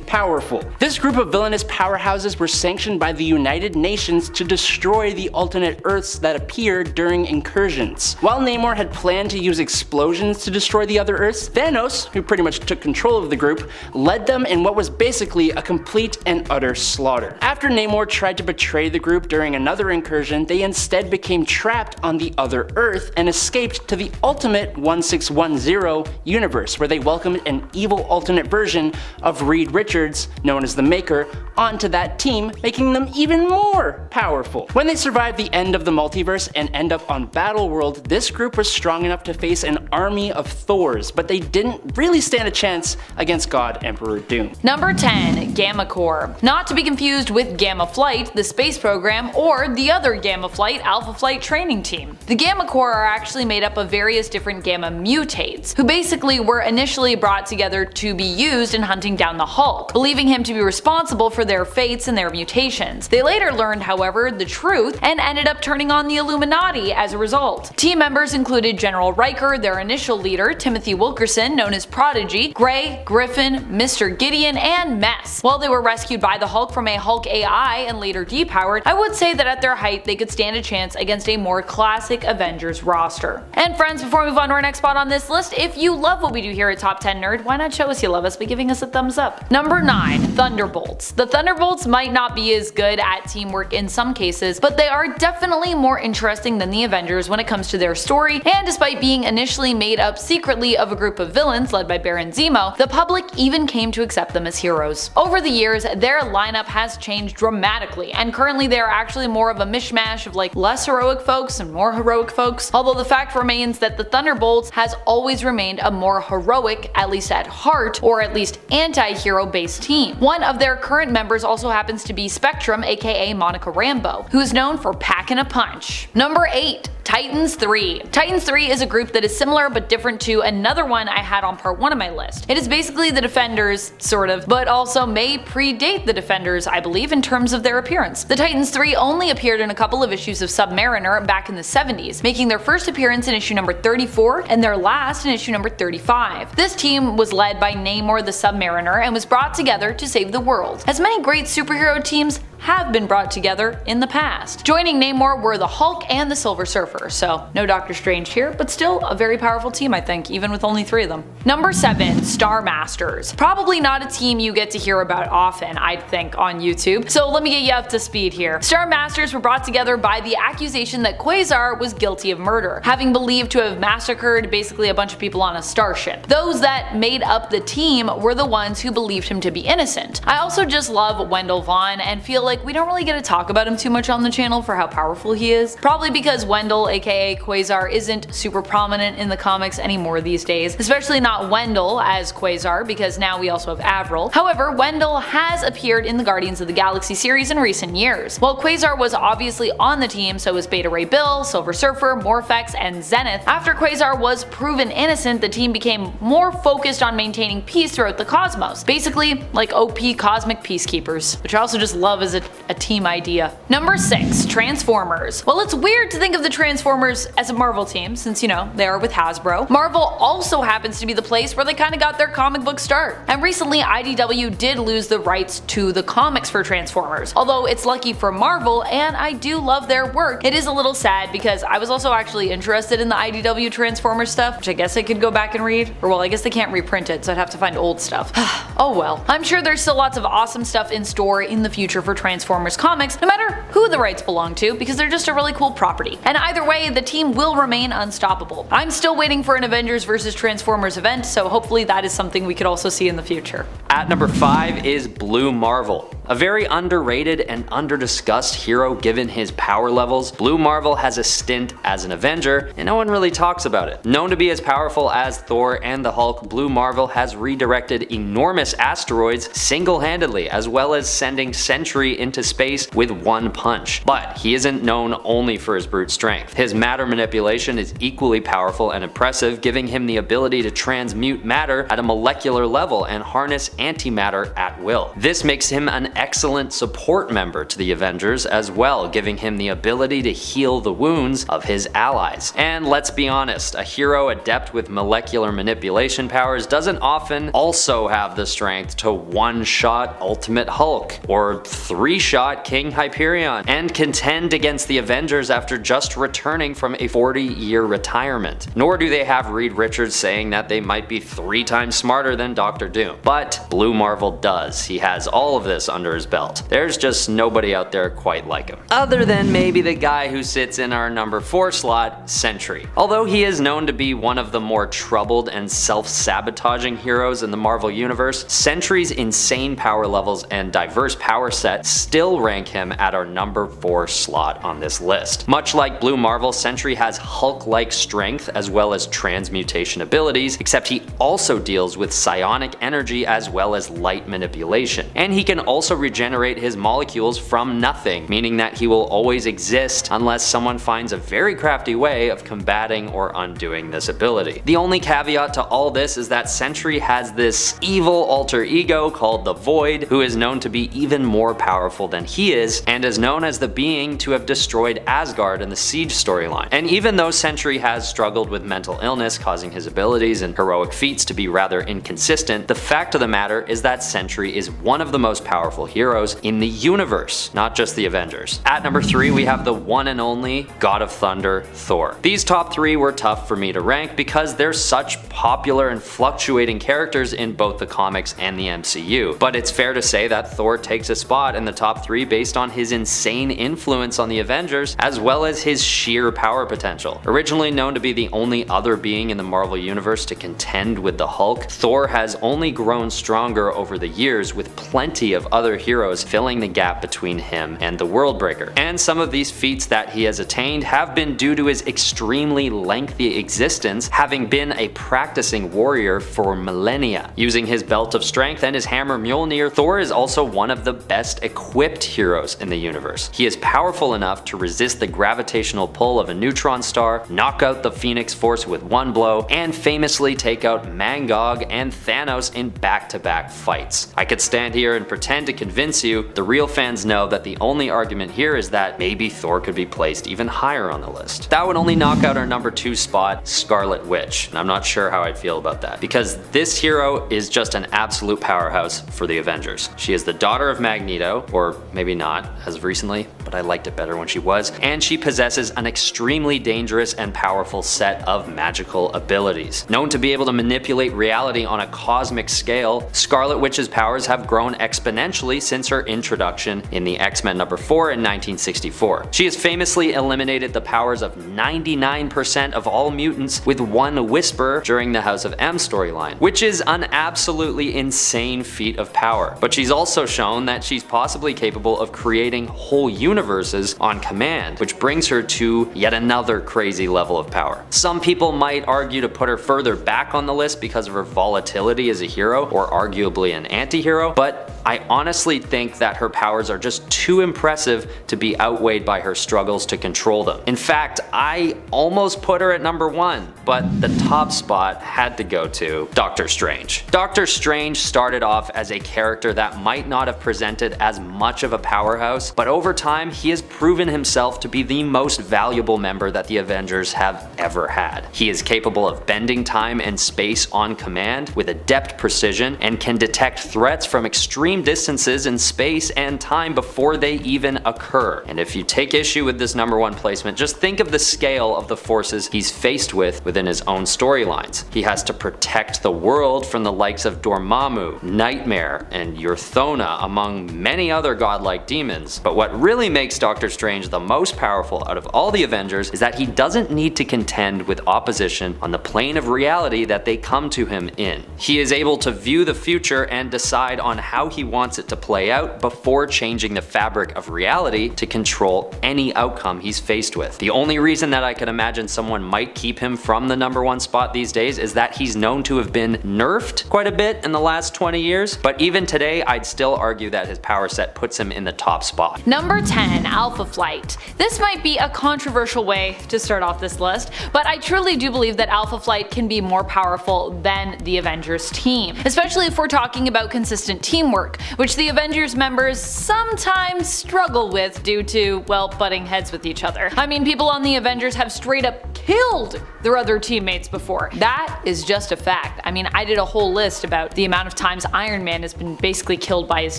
powerful. This group of villainous powerhouses were sanctioned by the United Nations to destroy the alternate Earths that appeared during incursions. While Namor had planned to use explosions to destroy the other Earths, Thanos, who pretty much took control of the group, led them in what was basically a complete and utter slaughter. After Namor tried to betray the group during another incursion, they instead became trapped on the other Earth and escaped to the ultimate 1610 universe, where they welcomed an evil alternate version of Reed Richards, known as the Maker, onto that team, making them even more powerful. When they survive the end of the multiverse and end up on Battleworld, this group was strong enough to face an army of Thors, but they didn't really stand a chance against God Emperor Doom. Number 10. Gamma Corps. Not to be confused with Gamma Flight, the space program, or the other Gamma Flight, Alpha Flight training team. The Gamma Corps are actually made up of various different Gamma mutates, who basically were initially brought together to be used in hunting down the Hulk, believing him to be responsible for their fates and their mutations. They later learned, however, the truth and ended up turning on the Illuminati as a result. Team members included General Riker, their initial leader, Timothy Wilkerson, known as Prodigy, Gray, Griffin, Mr. Gideon, and Mess. While they were rescued by the Hulk from a Hulk AI and later depowered, I would say that at their height they could stand a chance against a more classic Avengers roster. And friends, before we move on to our next spot on this list, if you love what we do here at Top 10 Nerd, why not show us you love us by giving us a thumbs up. Number 9. Thunderbolts. The Thunderbolts might not be as good at teamwork in some cases, but they are definitely more interesting than the Avengers when it comes to their story, and despite being initially made up secretly of a group of villains led by Baron Zemo, the public even came to accept them as heroes. Over the years, their lineup has changed dramatically, and currently they are actually more of a mishmash of like less heroic folks and more heroic folks, although the fact remains that the Thunderbolts has always remained a more heroic, at least at heart, or at least anti-hero based team. One of their current members also happens to be Spectrum, aka Monica Rambeau, who is known for packing a punch. Number 8. Titans 3. Titans 3 is a group that is similar but different to another one I had on part 1 of my list. It is basically the Defenders, sort of, but also may predate the Defenders, I believe, in terms of their appearance. The Titans 3 only appeared in a couple of issues of Submariner back in the 70s, making their first appearance in issue number 34 and their last in issue number 35. This team was led by Namor the Submariner and was brought together to save the world, as many great superhero teams have been brought together in the past. Joining Namor were the Hulk and the Silver Surfer, so no Doctor Strange here, but still a very powerful team I think, even with only 3 of them. Number 7. Star Masters. Probably not a team you get to hear about often, I'd think, on YouTube, so let me get you up to speed here. Star Masters were brought together by the accusation that Quasar was guilty of murder, having believed to have massacred basically a bunch of people on a starship. Those that made up the team were the ones who believed him to be innocent. I also just love Wendell Vaughn and feel like we don't really get to talk about him too much on the channel for how powerful he is. Probably because Wendell, aka Quasar, isn't super prominent in the comics anymore these days, especially not Wendell as Quasar, because now we also have Avril. However, Wendell has appeared in the Guardians of the Galaxy series in recent years. While Quasar was obviously on the team, so was Beta Ray Bill, Silver Surfer, Morphex, and Zenith. After Quasar was proven innocent, the team became more focused on maintaining peace throughout the cosmos, basically like OP cosmic peacekeepers, which I also just love as a a team idea. Number 6. Transformers. Well, it's weird to think of the Transformers as a Marvel team, since, you know, they are with Hasbro. Marvel also happens to be the place where they kinda got their comic book start. And recently, IDW did lose the rights to the comics for Transformers. Although it's lucky for Marvel, and I do love their work, it is a little sad because I was also actually interested in the IDW Transformers stuff, which I guess I could go back and read. Or well, I guess they can't reprint it, so I'd have to find old stuff. Oh well. I'm sure there's still lots of awesome stuff in store in the future for Transformers comics, no matter who the rights belong to, because they're just a really cool property. And either way, the team will remain unstoppable. I'm still waiting for an Avengers vs Transformers event, so hopefully that is something we could also see in the future. At number 5 is Blue Marvel. A very underrated and underdiscussed hero given his power levels, Blue Marvel has a stint as an Avenger, and no one really talks about it. Known to be as powerful as Thor and the Hulk, Blue Marvel has redirected enormous asteroids single-handedly, as well as sending Sentry into space with one punch. But he isn't known only for his brute strength. His matter manipulation is equally powerful and impressive, giving him the ability to transmute matter at a molecular level and harness antimatter at will. This makes him an excellent support member to the Avengers as well, giving him the ability to heal the wounds of his allies. And let's be honest, a hero adept with molecular manipulation powers doesn't often also have the strength to one-shot Ultimate Hulk or three-shot King Hyperion and contend against the Avengers after just returning from a 40-year retirement. Nor do they have Reed Richards saying that they might be 3 times smarter than Dr. Doom. But Blue Marvel does. He has all of this under his belt. There's just nobody out there quite like him. Other than maybe the guy who sits in our number 4 slot, Sentry. Although he is known to be one of the more troubled and self-sabotaging heroes in the Marvel Universe, Sentry's insane power levels and diverse power set still rank him at our number 4 slot on this list. Much like Blue Marvel, Sentry has Hulk-like strength as well as transmutation abilities, except he also deals with psionic energy as well as light manipulation. And he can also regenerate his molecules from nothing, meaning that he will always exist unless someone finds a very crafty way of combating or undoing this ability. The only caveat to all this is that Sentry has this evil alter ego called the Void, who is known to be even more powerful than he is, and is known as the being to have destroyed Asgard in the Siege storyline. And even though Sentry has struggled with mental illness causing his abilities and heroic feats to be rather inconsistent, the fact of the matter is that Sentry is one of the most powerful heroes in the universe, not just the Avengers. At number 3 we have the one and only God of Thunder, Thor. These top 3 were tough for me to rank because they're such popular and fluctuating characters in both the comics and the MCU, but it's fair to say that Thor takes a spot in the top 3 based on his insane influence on the Avengers as well as his sheer power potential. Originally known to be the only other being in the Marvel Universe to contend with the Hulk, Thor has only grown stronger over the years, with plenty of other heroes filling the gap between him and the Worldbreaker. And some of these feats that he has attained have been due to his extremely lengthy existence, having been a practicing warrior for millennia. Using his belt of strength and his hammer Mjolnir, Thor is also one of the best equipped heroes in the universe. He is powerful enough to resist the gravitational pull of a neutron star, knock out the Phoenix Force with one blow, and famously take out Mangog and Thanos in back-to-back fights. I could stand here and pretend to convince you, the real fans know that the only argument here is that maybe Thor could be placed even higher on the list. That would only knock out our number 2 spot, Scarlet Witch, and I'm not sure how I'd feel about that, because this hero is just an absolute powerhouse for the Avengers. She is the daughter of Magneto, or maybe not, as of recently, but I liked it better when she was, and she possesses an extremely dangerous and powerful set of magical abilities. Known to be able to manipulate reality on a cosmic scale, Scarlet Witch's powers have grown exponentially since her introduction in the X-Men number 4 in 1964. She has famously eliminated the powers of 99% of all mutants with one whisper during the House of M storyline, which is an absolutely insane feat of power. But she's also shown that she's possibly capable of creating whole universes on command, which brings her to yet another crazy level of power. Some people might argue to put her further back on the list because of her volatility as a hero, or arguably an anti-hero, but I honestly think that her powers are just too impressive to be outweighed by her struggles to control them. In fact, I almost put her at number 1, but the top spot had to go to Doctor Strange. Doctor Strange started off as a character that might not have presented as much of a powerhouse, but over time he has proven himself to be the most valuable member that the Avengers have ever had. He is capable of bending time and space on command with adept precision and can detect threats from extreme distances in space and time before they even occur. And if you take issue with this number 1 placement, just think of the scale of the forces he's faced with within his own storylines. He has to protect the world from the likes of Dormammu, Nightmare, and Urthona, among many other godlike demons. But what really makes Doctor Strange the most powerful out of all the Avengers is that he doesn't need to contend with opposition on the plane of reality that they come to him in. He is able to view the future and decide on how he wants it to play out before changing the fabric of reality to control any outcome he's faced with. The only reason that I could imagine someone might keep him from the number 1 spot these days is that he's known to have been nerfed quite a bit in the last 20 years, but even today I'd still argue that his power set puts him in the top spot. Number 10, Alpha Flight. This might be a controversial way to start off this list, but I truly do believe that Alpha Flight can be more powerful than the Avengers team, especially if we're talking about consistent teamwork, which the Avengers members sometimes struggle with due to, well, butting heads with each other. I mean, people on the Avengers have straight up killed their other teammates before. That is just a fact. I mean, I did a whole list about the amount of times Iron Man has been basically killed by his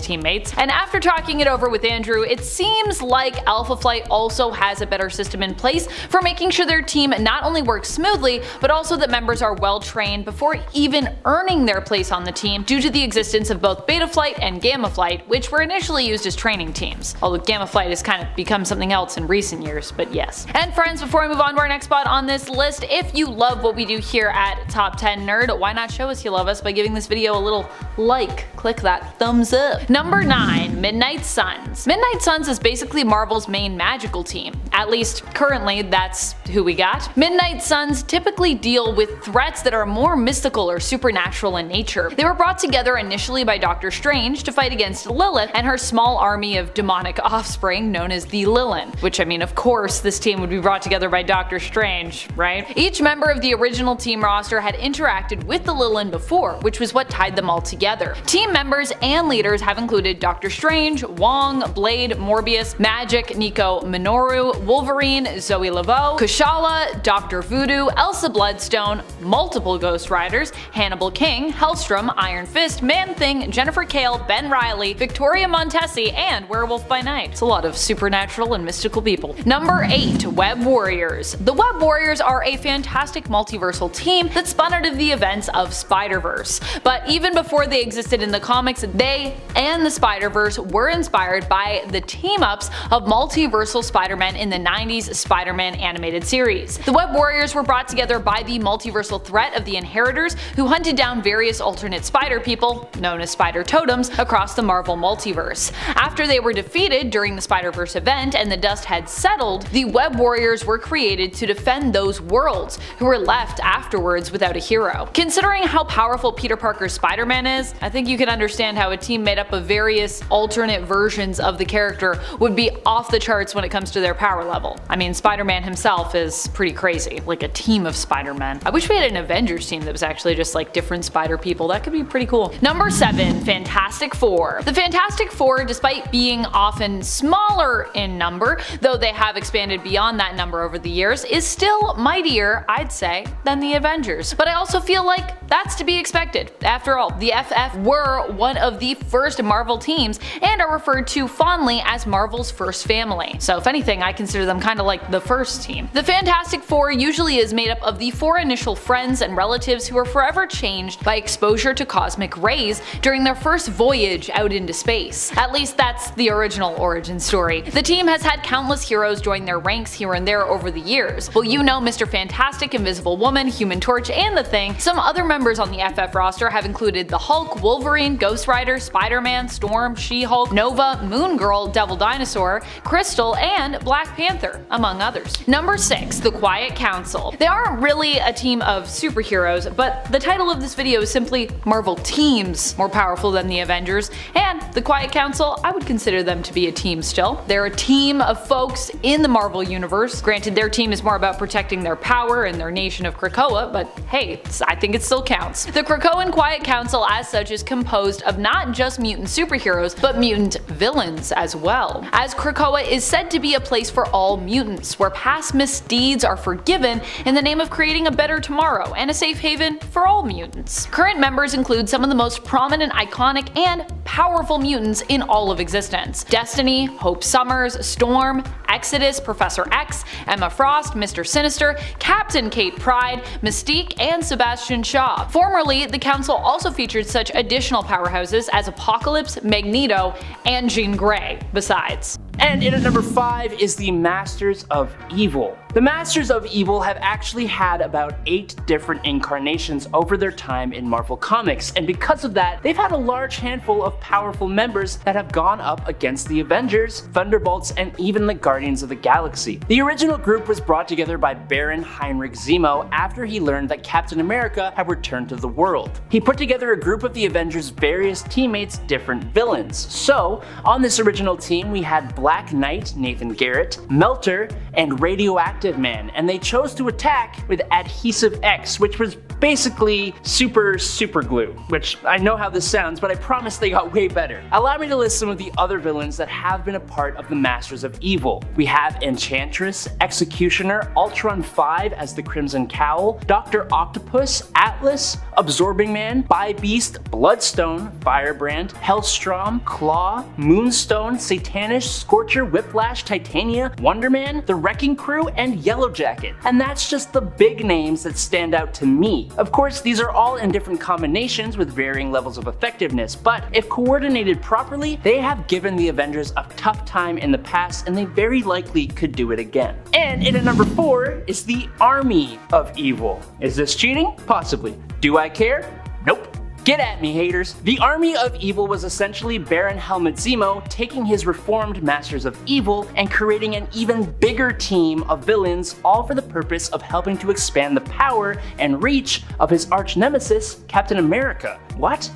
teammates, and after talking it over with Andrew, it seems like Alpha Flight also has a better system in place for making sure their team not only works smoothly, but also that members are well trained before even earning their place on the team due to the existence of both Beta Flight and Gamma Flight, which were initially used as training teams. Although Gamma Flight has kind of become something else in recent years, but yes. And friends, before I move on to our next spot on this list, if you love what we do here at Top 10 Nerd, why not show us you love us by giving this video a little like? Click that thumbs up. Number 9, Midnight Suns. Midnight Suns is basically Marvel's main magical team. At least currently that's who we got. Midnight Suns typically deal with threats that are more mystical or supernatural in nature. They were brought together initially by Doctor Strange to fight against Lilith and her small army of demonic offspring known as the Lilin, which I mean, of course this team would be brought together by Doctor Strange, right? Each member of the original team roster had interacted with the Lilin before, which was what tied them all together. Team members and leaders have included Doctor Strange, Wong, Blade, Morbius, Magic, Nico Minoru, Wolverine, Zoe Laveau, Kushala, Dr. Voodoo, Elsa Bloodstone, multiple Ghost Riders, Hannibal King, Hellstrom, Iron Fist, Man-Thing, Jennifer Kale, Ben Reilly, Victoria Montesi, and Werewolf by Night. It's a lot of supernatural and mystical people. Number 8, Web Warriors. The Web Warriors are a fantastic multiversal team that spun out of the events of Spider-Verse. But even before they existed in the comics, they and the Spider-Verse were inspired by the team-ups of multiversal Spider-Man in the 90s Spider-Man animated series. The Web Warriors were brought together by the multiversal threat of the Inheritors, who hunted down various alternate Spider people, known as Spider Totems, across the Marvel multiverse. After they were defeated during the Spider-Verse event and the dust had settled, the Web Warriors were created to defend those worlds, who were left afterwards without a hero. Considering how powerful Peter Parker's Spider-Man is, I think you can understand how a team made up of various alternate versions of the character would be off the charts when it comes to their power level. I mean, Spider-Man himself is pretty crazy, like a team of Spider-Men. I wish we had an Avengers team that was actually just like different Spider people. That could be pretty cool. Number 7, Fantastic Four. The Fantastic Four, despite being often smaller in number, though they have expanded beyond that number over the years, is still mightier, I'd say, than the Avengers. But I also feel like that's to be expected. After all, the FF were one of the first Marvel teams and are referred to fondly as Marvel's first family. So if anything, I consider them kind of like the first team. The Fantastic Four usually is made up of the 4 initial friends and relatives who are forever changed by exposure to cosmic rays during their first voyage out into space. At least that's the original origin story. The team has had countless heroes join their ranks here and there over the years. Well, you know Mr. Fantastic, Invisible Woman, Human Torch, and The Thing. Some other members on the FF roster have included the Hulk, Wolverine, Ghost Rider, Spider-Man, Storm, She-Hulk, Nova, Moon Girl, Devil Dinosaur, Crystal, and Black Panther, among others. Number 6, The Quiet Council. They aren't really a team of superheroes, but the title of this video is simply Marvel Teams More Powerful Than the Avengers. Avengers, and the Quiet Council, I would consider them to be a team still. They're a team of folks in the Marvel Universe. Granted, their team is more about protecting their power and their nation of Krakoa, but hey, I think it still counts. The Krakoan Quiet Council as such is composed of not just mutant superheroes, but mutant villains as well, as Krakoa is said to be a place for all mutants, where past misdeeds are forgiven in the name of creating a better tomorrow and a safe haven for all mutants. Current members include some of the most prominent, iconic, and powerful mutants in all of existence: Destiny, Hope Summers, Storm, Exodus, Professor X, Emma Frost, Mr. Sinister, Captain Kate Pryde, Mystique, and Sebastian Shaw. Formerly, the council also featured such additional powerhouses as Apocalypse, Magneto, and Jean Grey, besides. And in at number 5 is the Masters of Evil. The Masters of Evil have actually had about 8 different incarnations over their time in Marvel Comics, and because of that, they've had a large handful of powerful members that have gone up against the Avengers, Thunderbolts, and even the Guardians of the Galaxy. The original group was brought together by Baron Heinrich Zemo after he learned that Captain America had returned to the world. He put together a group of the Avengers' various teammates, different villains. So, on this original team, we had Black Knight, Nathan Garrett, Melter, and Radioactive Man, and they chose to attack with Adhesive X, which was basically super glue, which I know how this sounds, but I promise they got way better. Allow me to list some of the other villains that have been a part of the Masters of Evil. We have Enchantress, Executioner, Ultron 5 as the Crimson Cowl, Dr. Octopus, Atlas, Absorbing Man, Bi-Beast, Bloodstone, Firebrand, Hellstrom, Claw, Moonstone, Satanish, Scorcher, Whiplash, Titania, Wonder Man, The Wrecking Crew, and Yellowjacket. And that's just the big names that stand out to me. Of course, these are all in different combinations with varying levels of effectiveness, but if coordinated properly, they have given the Avengers a tough time in the past, and they very likely could do it again. And in at number 4 is the Army of Evil. Is this cheating? Possibly. Do I care? Nope. Get at me, haters. The Army of Evil was essentially Baron Helmut Zemo taking his reformed Masters of Evil and creating an even bigger team of villains, all for the purpose of helping to expand the power and reach of his arch nemesis, Captain America. What?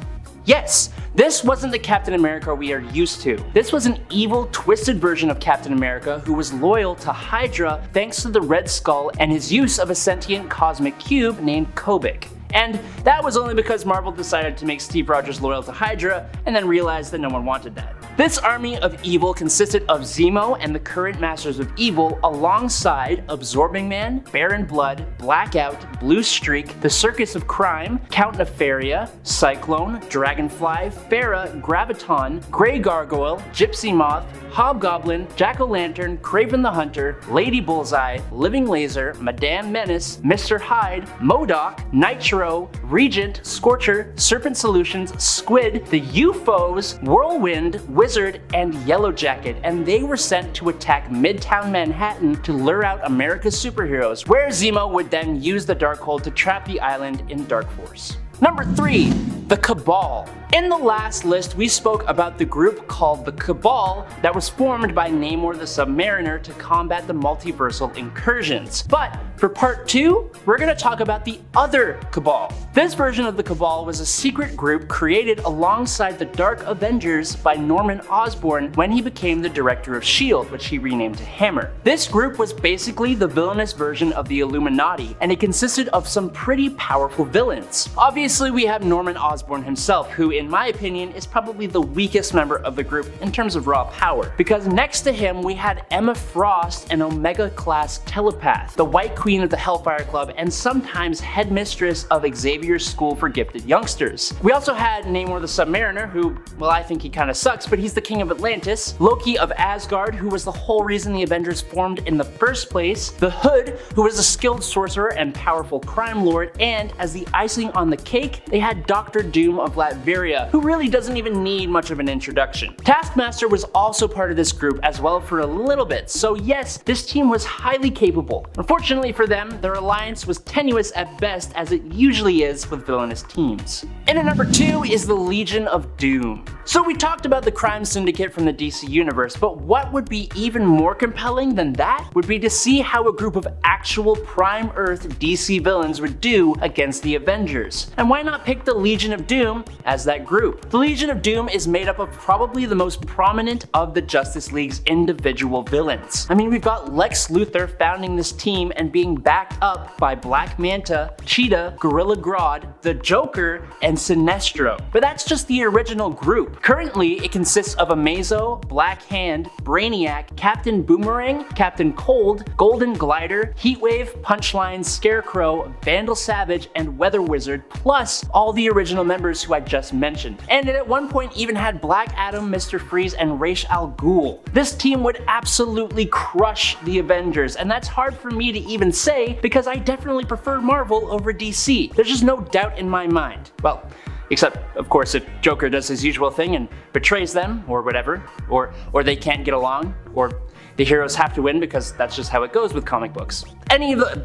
Yes, this wasn't the Captain America we are used to. This was an evil, twisted version of Captain America who was loyal to Hydra thanks to the Red Skull and his use of a sentient cosmic cube named Kobik. And that was only because Marvel decided to make Steve Rogers loyal to Hydra and then realized that no one wanted that. This Army of Evil consisted of Zemo and the current Masters of Evil alongside Absorbing Man, Baron Blood, Blackout, Blue Streak, the Circus of Crime, Count Nefaria, Cyclone, Dragonfly, Pharah, Graviton, Grey Gargoyle, Gypsy Moth, Hobgoblin, Jack-O-Lantern, Kraven the Hunter, Lady Bullseye, Living Laser, Madame Menace, Mr. Hyde, MODOK, Nitro, Regent, Scorcher, Serpent Solutions, Squid, the UFOs, Whirlwind, Wizard, and Yellowjacket, and they were sent to attack Midtown Manhattan to lure out America's superheroes, where Zemo would then use the Darkhold to trap the island in Dark Force. Number 3, the Cabal. In the last list, we spoke about the group called the Cabal that was formed by Namor the Submariner to combat the multiversal incursions. But for part 2, we're going to talk about the other Cabal. This version of the Cabal was a secret group created alongside the Dark Avengers by Norman Osborn when he became the director of S.H.I.E.L.D., which he renamed to Hammer. This group was basically the villainous version of the Illuminati, and it consisted of some pretty powerful villains. Obviously, we have Norman Osborn himself, who in my opinion is probably the weakest member of the group in terms of raw power, because next to him we had Emma Frost, an Omega-class telepath, the White Queen of the Hellfire Club, and sometimes headmistress of Xavier's School for Gifted Youngsters. We also had Namor the Submariner, who, well, I think he kinda sucks, but he's the king of Atlantis, Loki of Asgard, who was the whole reason the Avengers formed in the first place, the Hood, who was a skilled sorcerer and powerful crime lord, and as the icing on the cake, they had Dr. Doom of Latveria, who really doesn't even need much of an introduction. Taskmaster was also part of this group as well for a little bit, so yes, this team was highly capable. Unfortunately for them, their alliance was tenuous at best, as it usually is with villainous teams. And at number 2 is the Legion of Doom. So we talked about the crime syndicate from the DC universe, but what would be even more compelling than that would be to see how a group of actual Prime Earth DC villains would do against the Avengers. And why not pick the Legion Legion of Doom as that group. The Legion of Doom is made up of probably the most prominent of the Justice League's individual villains. I mean, we've got Lex Luthor founding this team and being backed up by Black Manta, Cheetah, Gorilla Grodd, the Joker, and Sinestro. But that's just the original group. Currently, it consists of Amazo, Black Hand, Brainiac, Captain Boomerang, Captain Cold, Golden Glider, Heatwave, Punchline, Scarecrow, Vandal Savage, and Weather Wizard, plus all the original members who I just mentioned. And it at one point even had Black Adam, Mr. Freeze, and Ra's al Ghul. This team would absolutely crush the Avengers, and that's hard for me to even say because I definitely prefer Marvel over DC. There's just no doubt in my mind. Well, except, of course, if Joker does his usual thing and betrays them, or whatever, or they can't get along, or the heroes have to win because that's just how it goes with comic books.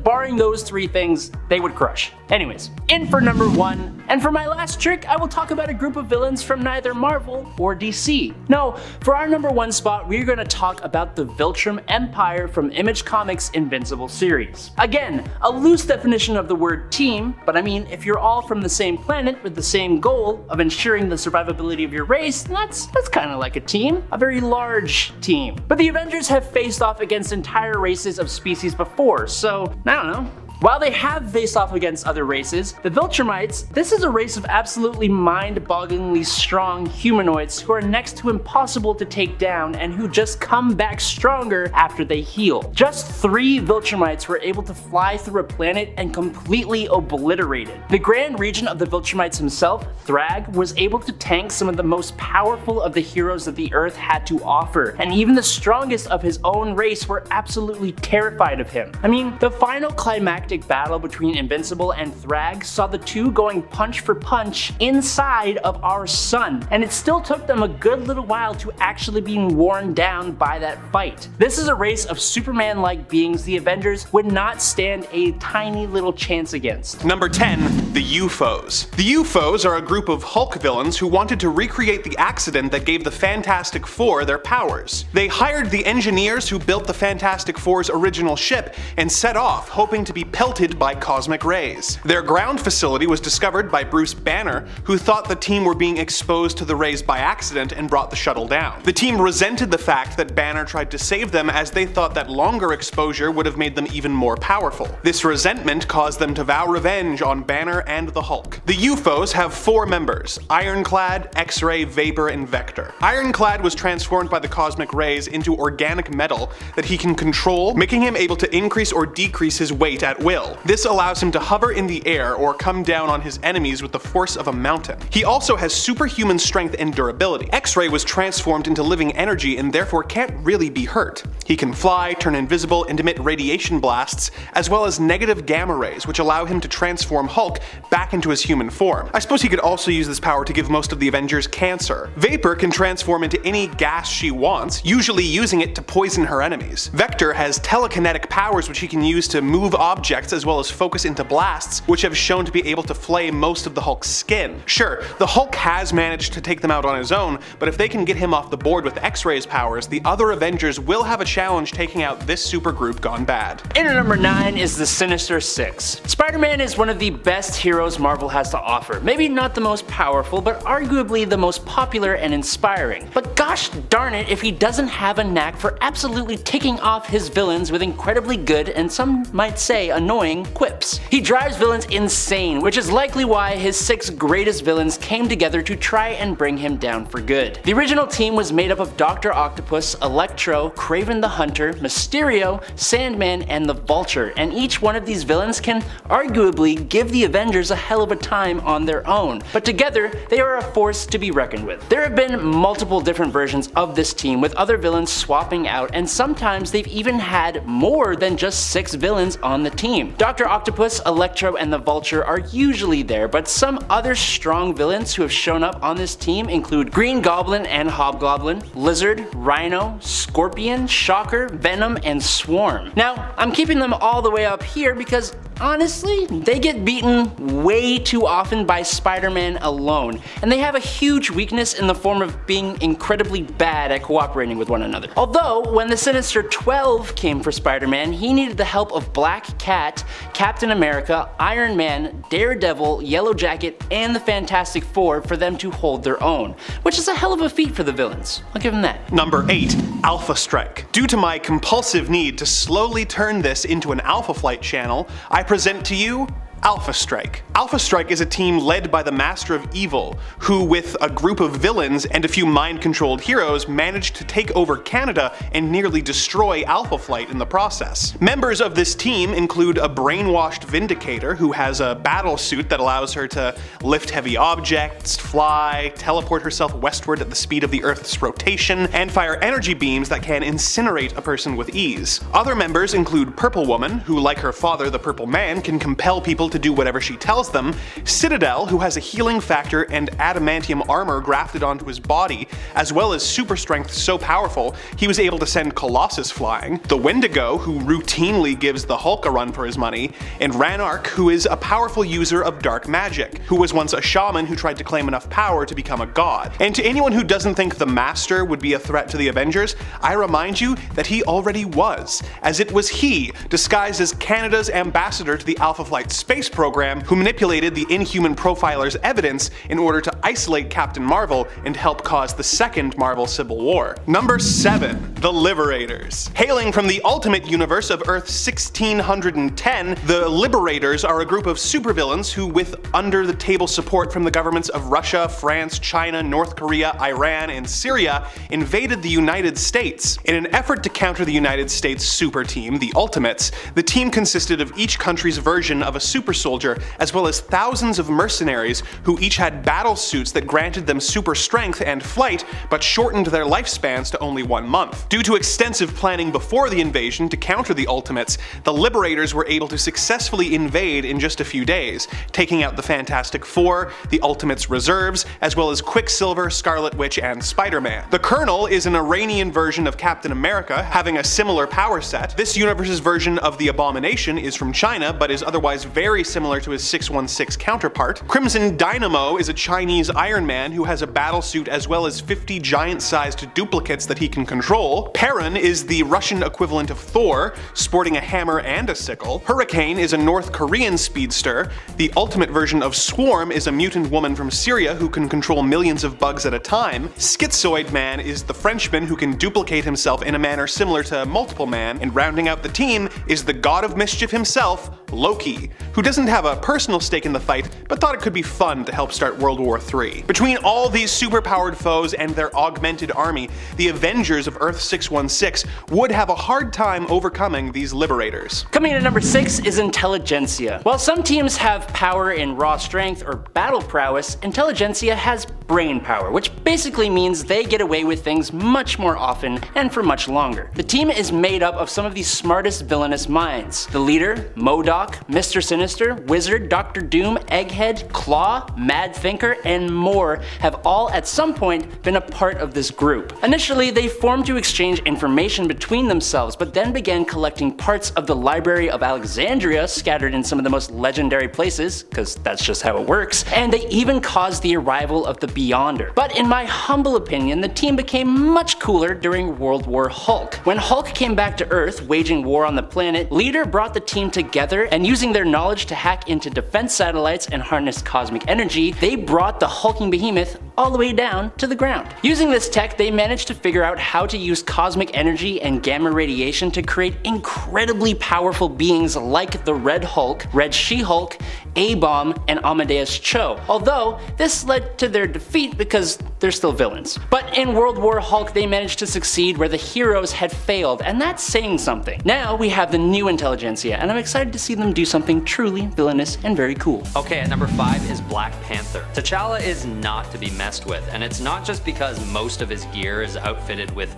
Barring those three things, they would crush. Anyways, in for number 1, and for my last trick, I will talk about a group of villains from neither Marvel or DC. No, for our number 1 spot, we're going to talk about the Viltrum Empire from Image Comics' Invincible series. Again, a loose definition of the word team, but I mean, if you're all from the same planet with the same goal of ensuring the survivability of your race, that's kind of like a team, a very large team. But the Avengers have faced off against entire races of species before, so I don't know. While they have faced off against other races, the Viltrumites, this is a race of absolutely mind-bogglingly strong humanoids who are next to impossible to take down and who just come back stronger after they heal. Just 3 Viltrumites were able to fly through a planet and completely obliterate it. The Grand Regent of the Viltrumites himself, Thrag, was able to tank some of the most powerful of the heroes that the Earth had to offer, and even the strongest of his own race were absolutely terrified of him. I mean, the final climactic battle between Invincible and Thrag saw the two going punch for punch inside of our sun, and it still took them a good little while to actually being worn down by that fight. This is a race of Superman-like beings the Avengers would not stand a tiny little chance against. Number 10, the UFOs. The UFOs are a group of Hulk villains who wanted to recreate the accident that gave the Fantastic Four their powers. They hired the engineers who built the Fantastic Four's original ship and set off, hoping to be pelted by cosmic rays. Their ground facility was discovered by Bruce Banner, who thought the team were being exposed to the rays by accident and brought the shuttle down. The team resented the fact that Banner tried to save them, as they thought that longer exposure would have made them even more powerful. This resentment caused them to vow revenge on Banner and the Hulk. The UFOs have 4 members: Ironclad, X-Ray, Vapor, and Vector. Ironclad was transformed by the cosmic rays into organic metal that he can control, making him able to increase or decrease his weight at will. This allows him to hover in the air or come down on his enemies with the force of a mountain. He also has superhuman strength and durability. X-Ray was transformed into living energy and therefore can't really be hurt. He can fly, turn invisible, and emit radiation blasts, as well as negative gamma rays, which allow him to transform Hulk back into his human form. I suppose he could also use this power to give most of the Avengers cancer. Vapor can transform into any gas she wants, usually using it to poison her enemies. Vector has telekinetic powers which he can use to move objects as well as focus into blasts, which have shown to be able to flame most of the Hulk's skin. Sure, the Hulk has managed to take them out on his own, but if they can get him off the board with X-Ray's powers, the other Avengers will have a challenge taking out this supergroup gone bad. In at number 9 is the Sinister Six. Spider-Man is one of the best heroes Marvel has to offer. Maybe not the most powerful, but arguably the most popular and inspiring. But gosh darn it if he doesn't have a knack for absolutely ticking off his villains with incredibly good, and some might say annoying, quips. He drives villains insane, which is likely why his 6 greatest villains came together to try and bring him down for good. The original team was made up of Dr. Octopus, Electro, Kraven the Hunter, Mysterio, Sandman, and the Vulture, and each one of these villains can arguably give the Avengers a hell of a time on their own, but together they are a force to be reckoned with. There have been multiple different versions of this team, with other villains swapping out, and sometimes they've even had more than just 6 villains on the team. Dr. Octopus, Electro, and the Vulture are usually there, but some other strong villains who have shown up on this team include Green Goblin and Hobgoblin, Lizard, Rhino, Scorpion, Shocker, Venom, and Swarm. Now, I'm keeping them all the way up here because honestly, they get beaten way too often by Spider-Man alone, and they have a huge weakness in the form of being incredibly bad at cooperating with one another. Although, when the Sinister 12 came for Spider-Man, he needed the help of Black Cat, Captain America, Iron Man, Daredevil, Yellow Jacket, and the Fantastic Four for them to hold their own, which is a hell of a feat for the villains. I'll give them that. Number 8. Alpha Strike. Due to my compulsive need to slowly turn this into an Alpha Flight channel, I present to you Alpha Strike. Alpha Strike is a team led by the Master of Evil, who with a group of villains and a few mind-controlled heroes managed to take over Canada and nearly destroy Alpha Flight in the process. Members of this team include a brainwashed Vindicator who has a battle suit that allows her to lift heavy objects, fly, teleport herself westward at the speed of the Earth's rotation, and fire energy beams that can incinerate a person with ease. Other members include Purple Woman, who like her father the Purple Man can compel people to do whatever she tells them, Citadel, who has a healing factor and adamantium armor grafted onto his body, as well as super strength so powerful he was able to send Colossus flying, the Wendigo, who routinely gives the Hulk a run for his money, and Ranark, who is a powerful user of dark magic, who was once a shaman who tried to claim enough power to become a god. And to anyone who doesn't think the Master would be a threat to the Avengers, I remind you that he already was, as it was he, disguised as Canada's ambassador to the Alpha Flight space program, who manipulated the Inhuman Profiler's evidence in order to isolate Captain Marvel and help cause the second Marvel Civil War. Number 7. The Liberators. Hailing from the Ultimate Universe of Earth 1610, the Liberators are a group of supervillains who, with under-the-table support from the governments of Russia, France, China, North Korea, Iran, and Syria, invaded the United States. In an effort to counter the United States super team, the Ultimates, the team consisted of each country's version of a super soldier, as well as thousands of mercenaries who each had battle suits that granted them super strength and flight, but shortened their lifespans to only 1 month. Due to extensive planning before the invasion to counter the Ultimates, the Liberators were able to successfully invade in just a few days, taking out the Fantastic Four, the Ultimates reserves, as well as Quicksilver, Scarlet Witch, and Spider-Man. The Colonel is an Iranian version of Captain America, having a similar power set. This universe's version of the Abomination is from China, but is otherwise very similar to his 616 counterpart. Crimson Dynamo is a Chinese Iron Man who has a battle suit as well as 50 giant-sized duplicates that he can control. Perrin is the Russian equivalent of Thor, sporting a hammer and a sickle. Hurricane is a North Korean speedster. The ultimate version of Swarm is a mutant woman from Syria who can control millions of bugs at a time. Schizoid Man is the Frenchman who can duplicate himself in a manner similar to Multiple Man. And rounding out the team is the god of mischief himself, Loki, who doesn't have a personal stake in the fight, but thought it could be fun to help start World War III. Between all these superpowered foes and their augmented army, the Avengers of Earth 616 would have a hard time overcoming these Liberators. Coming in at number 6 is Intelligentsia. While some teams have power in raw strength or battle prowess, Intelligentsia has brain power, which basically means they get away with things much more often and for much longer. The team is made up of some of the smartest villainous minds. The leader, MODOK, Mr. Sinister, Wizard, Dr. Doom, Egghead, Claw, Mad Thinker, and more have all at some point been a part of this group. Initially, they formed to exchange information between themselves, but then began collecting parts of the Library of Alexandria scattered in some of the most legendary places, because that's just how it works, and they even caused the arrival of the Beyonder. But in my humble opinion, the team became much cooler during World War Hulk. When Hulk came back to Earth, waging war on the planet, Leader brought the team together, and using their knowledge to hack into defense satellites and harness cosmic energy, they brought the hulking behemoth all the way down to the ground. Using this tech, they managed to figure out how to use cosmic energy and gamma radiation to create incredibly powerful beings like the Red Hulk, Red She-Hulk, A-Bomb, and Amadeus Cho. Although, this led to their defeat because they're still villains. But in World War Hulk, they managed to succeed where the heroes had failed, and that's saying something. Now we have the new Intelligentsia, and I'm excited to see them do something truly villainous and very cool. Okay, at number 5 is Black Panther. T'Challa is not to be messed with, and it's not just because most of his gear is outfitted with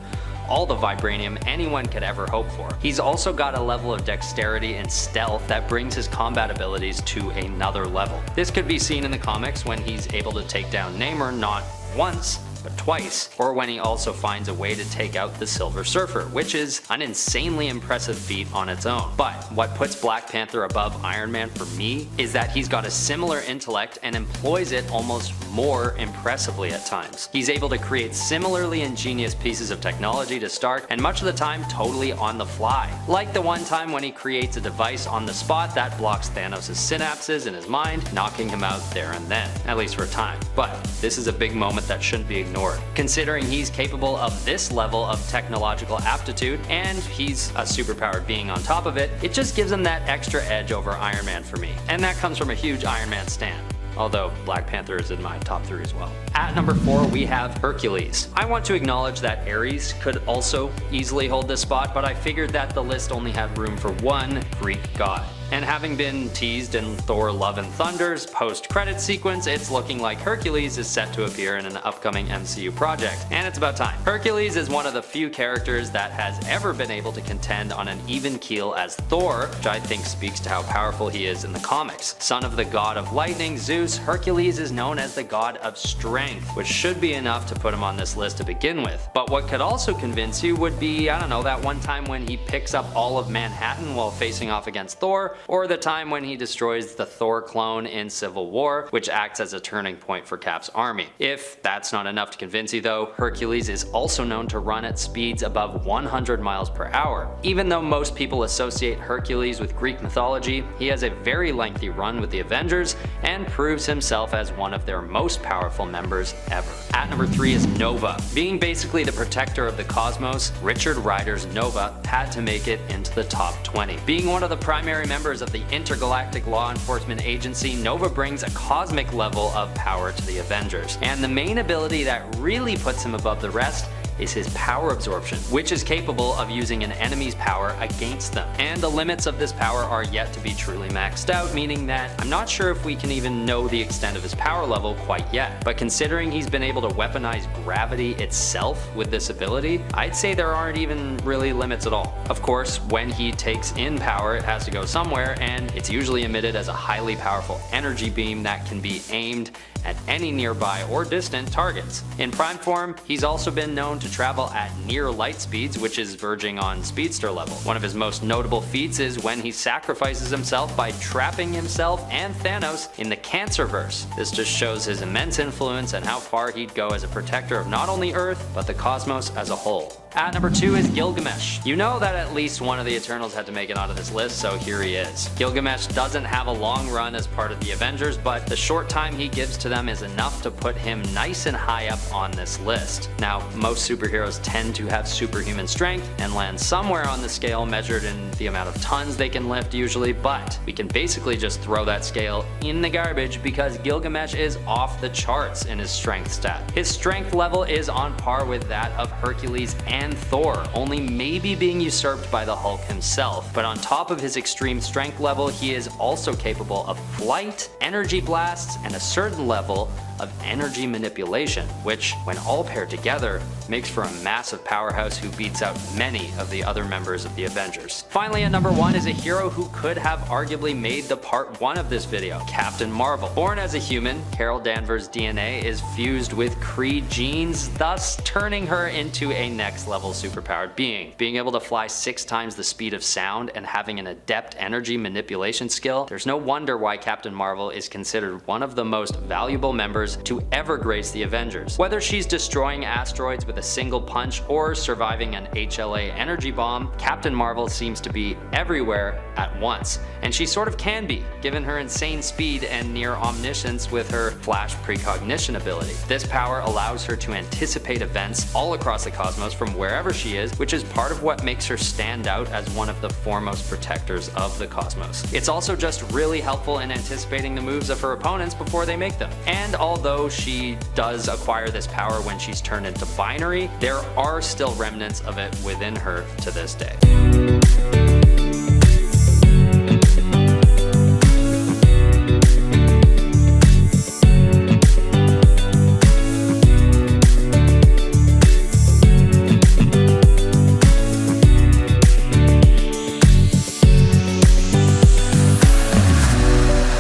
all the vibranium anyone could ever hope for. He's also got a level of dexterity and stealth that brings his combat abilities to another level. This could be seen in the comics when he's able to take down Namor not once, but twice, or when he also finds a way to take out the Silver Surfer, which is an insanely impressive feat on its own. But what puts Black Panther above Iron Man for me is that he's got a similar intellect and employs it almost more impressively at times. He's able to create similarly ingenious pieces of technology to start, and much of the time totally on the fly. Like the one time when he creates a device on the spot that blocks Thanos' synapses in his mind, knocking him out there and then, at least for a time. But this is a big moment that shouldn't be ignored. Considering he's capable of this level of technological aptitude, and he's a superpowered being on top of it, it just gives him that extra edge over Iron Man for me. And that comes from a huge Iron Man stan. Although Black Panther is in my top 3 as well. At number 4 we have Hercules. I want to acknowledge that Ares could also easily hold this spot, but I figured that the list only had room for one Greek god. And having been teased in Thor Love and Thunder's post-credit sequence, it's looking like Hercules is set to appear in an upcoming MCU project, and it's about time. Hercules is one of the few characters that has ever been able to contend on an even keel as Thor, which I think speaks to how powerful he is in the comics. Son of the god of lightning, Zeus, Hercules is known as the god of strength, which should be enough to put him on this list to begin with. But what could also convince you would be, I don't know, that one time when he picks up all of Manhattan while facing off against Thor, or the time when he destroys the Thor clone in Civil War, which acts as a turning point for Cap's army. If that's not enough to convince you though, Hercules is also known to run at speeds above 100 miles per hour. Even though most people associate Hercules with Greek mythology, he has a very lengthy run with the Avengers and proves himself as one of their most powerful members ever. At number 3 is Nova. Being basically the protector of the cosmos, Richard Rider's Nova had to make it into the top 20. Being one of the primary members of the intergalactic law enforcement agency, Nova brings a cosmic level of power to the Avengers. And the main ability that really puts him above the rest is his power absorption, which is capable of using an enemy's power against them. And the limits of this power are yet to be truly maxed out, meaning that I'm not sure if we can even know the extent of his power level quite yet. But considering he's been able to weaponize gravity itself with this ability, I'd say there aren't even really limits at all. Of course, when he takes in power, it has to go somewhere, and it's usually emitted as a highly powerful energy beam that can be aimed at any nearby or distant targets. In prime form, he's also been known to travel at near light speeds, which is verging on speedster level. One of his most notable feats is when he sacrifices himself by trapping himself and Thanos in the Cancerverse. This just shows his immense influence and how far he'd go as a protector of not only Earth, but the cosmos as a whole. At number 2 is Gilgamesh. You know that at least one of the Eternals had to make it onto this list, so here he is. Gilgamesh doesn't have a long run as part of the Avengers, but the short time he gives to them is enough to put him nice and high up on this list. Now, most superheroes tend to have superhuman strength and land somewhere on the scale measured in the amount of tons they can lift usually, but we can basically just throw that scale in the garbage because Gilgamesh is off the charts in his strength stat. His strength level is on par with that of Hercules and Thor, only maybe being usurped by the Hulk himself. But on top of his extreme strength level, he is also capable of flight, energy blasts, and a certain level of energy manipulation, which, when all paired together, makes for a massive powerhouse who beats out many of the other members of the Avengers. Finally, at number 1 is a hero who could have arguably made the part 1 of this video, Captain Marvel. Born as a human, Carol Danvers' DNA is fused with Kree genes, thus turning her into a next level superpowered being. Being able to fly 6 times the speed of sound and having an adept energy manipulation skill, there's no wonder why Captain Marvel is considered one of the most valuable members to ever grace the Avengers. Whether she's destroying asteroids with a single punch or surviving an HLA energy bomb, Captain Marvel seems to be everywhere at once. And she sort of can be, given her insane speed and near omniscience with her flash precognition ability. This power allows her to anticipate events all across the cosmos from wherever she is, which is part of what makes her stand out as one of the foremost protectors of the cosmos. It's also just really helpful in anticipating the moves of her opponents before they make them. And although she does acquire this power when she's turned into binary, there are still remnants of it within her to this day.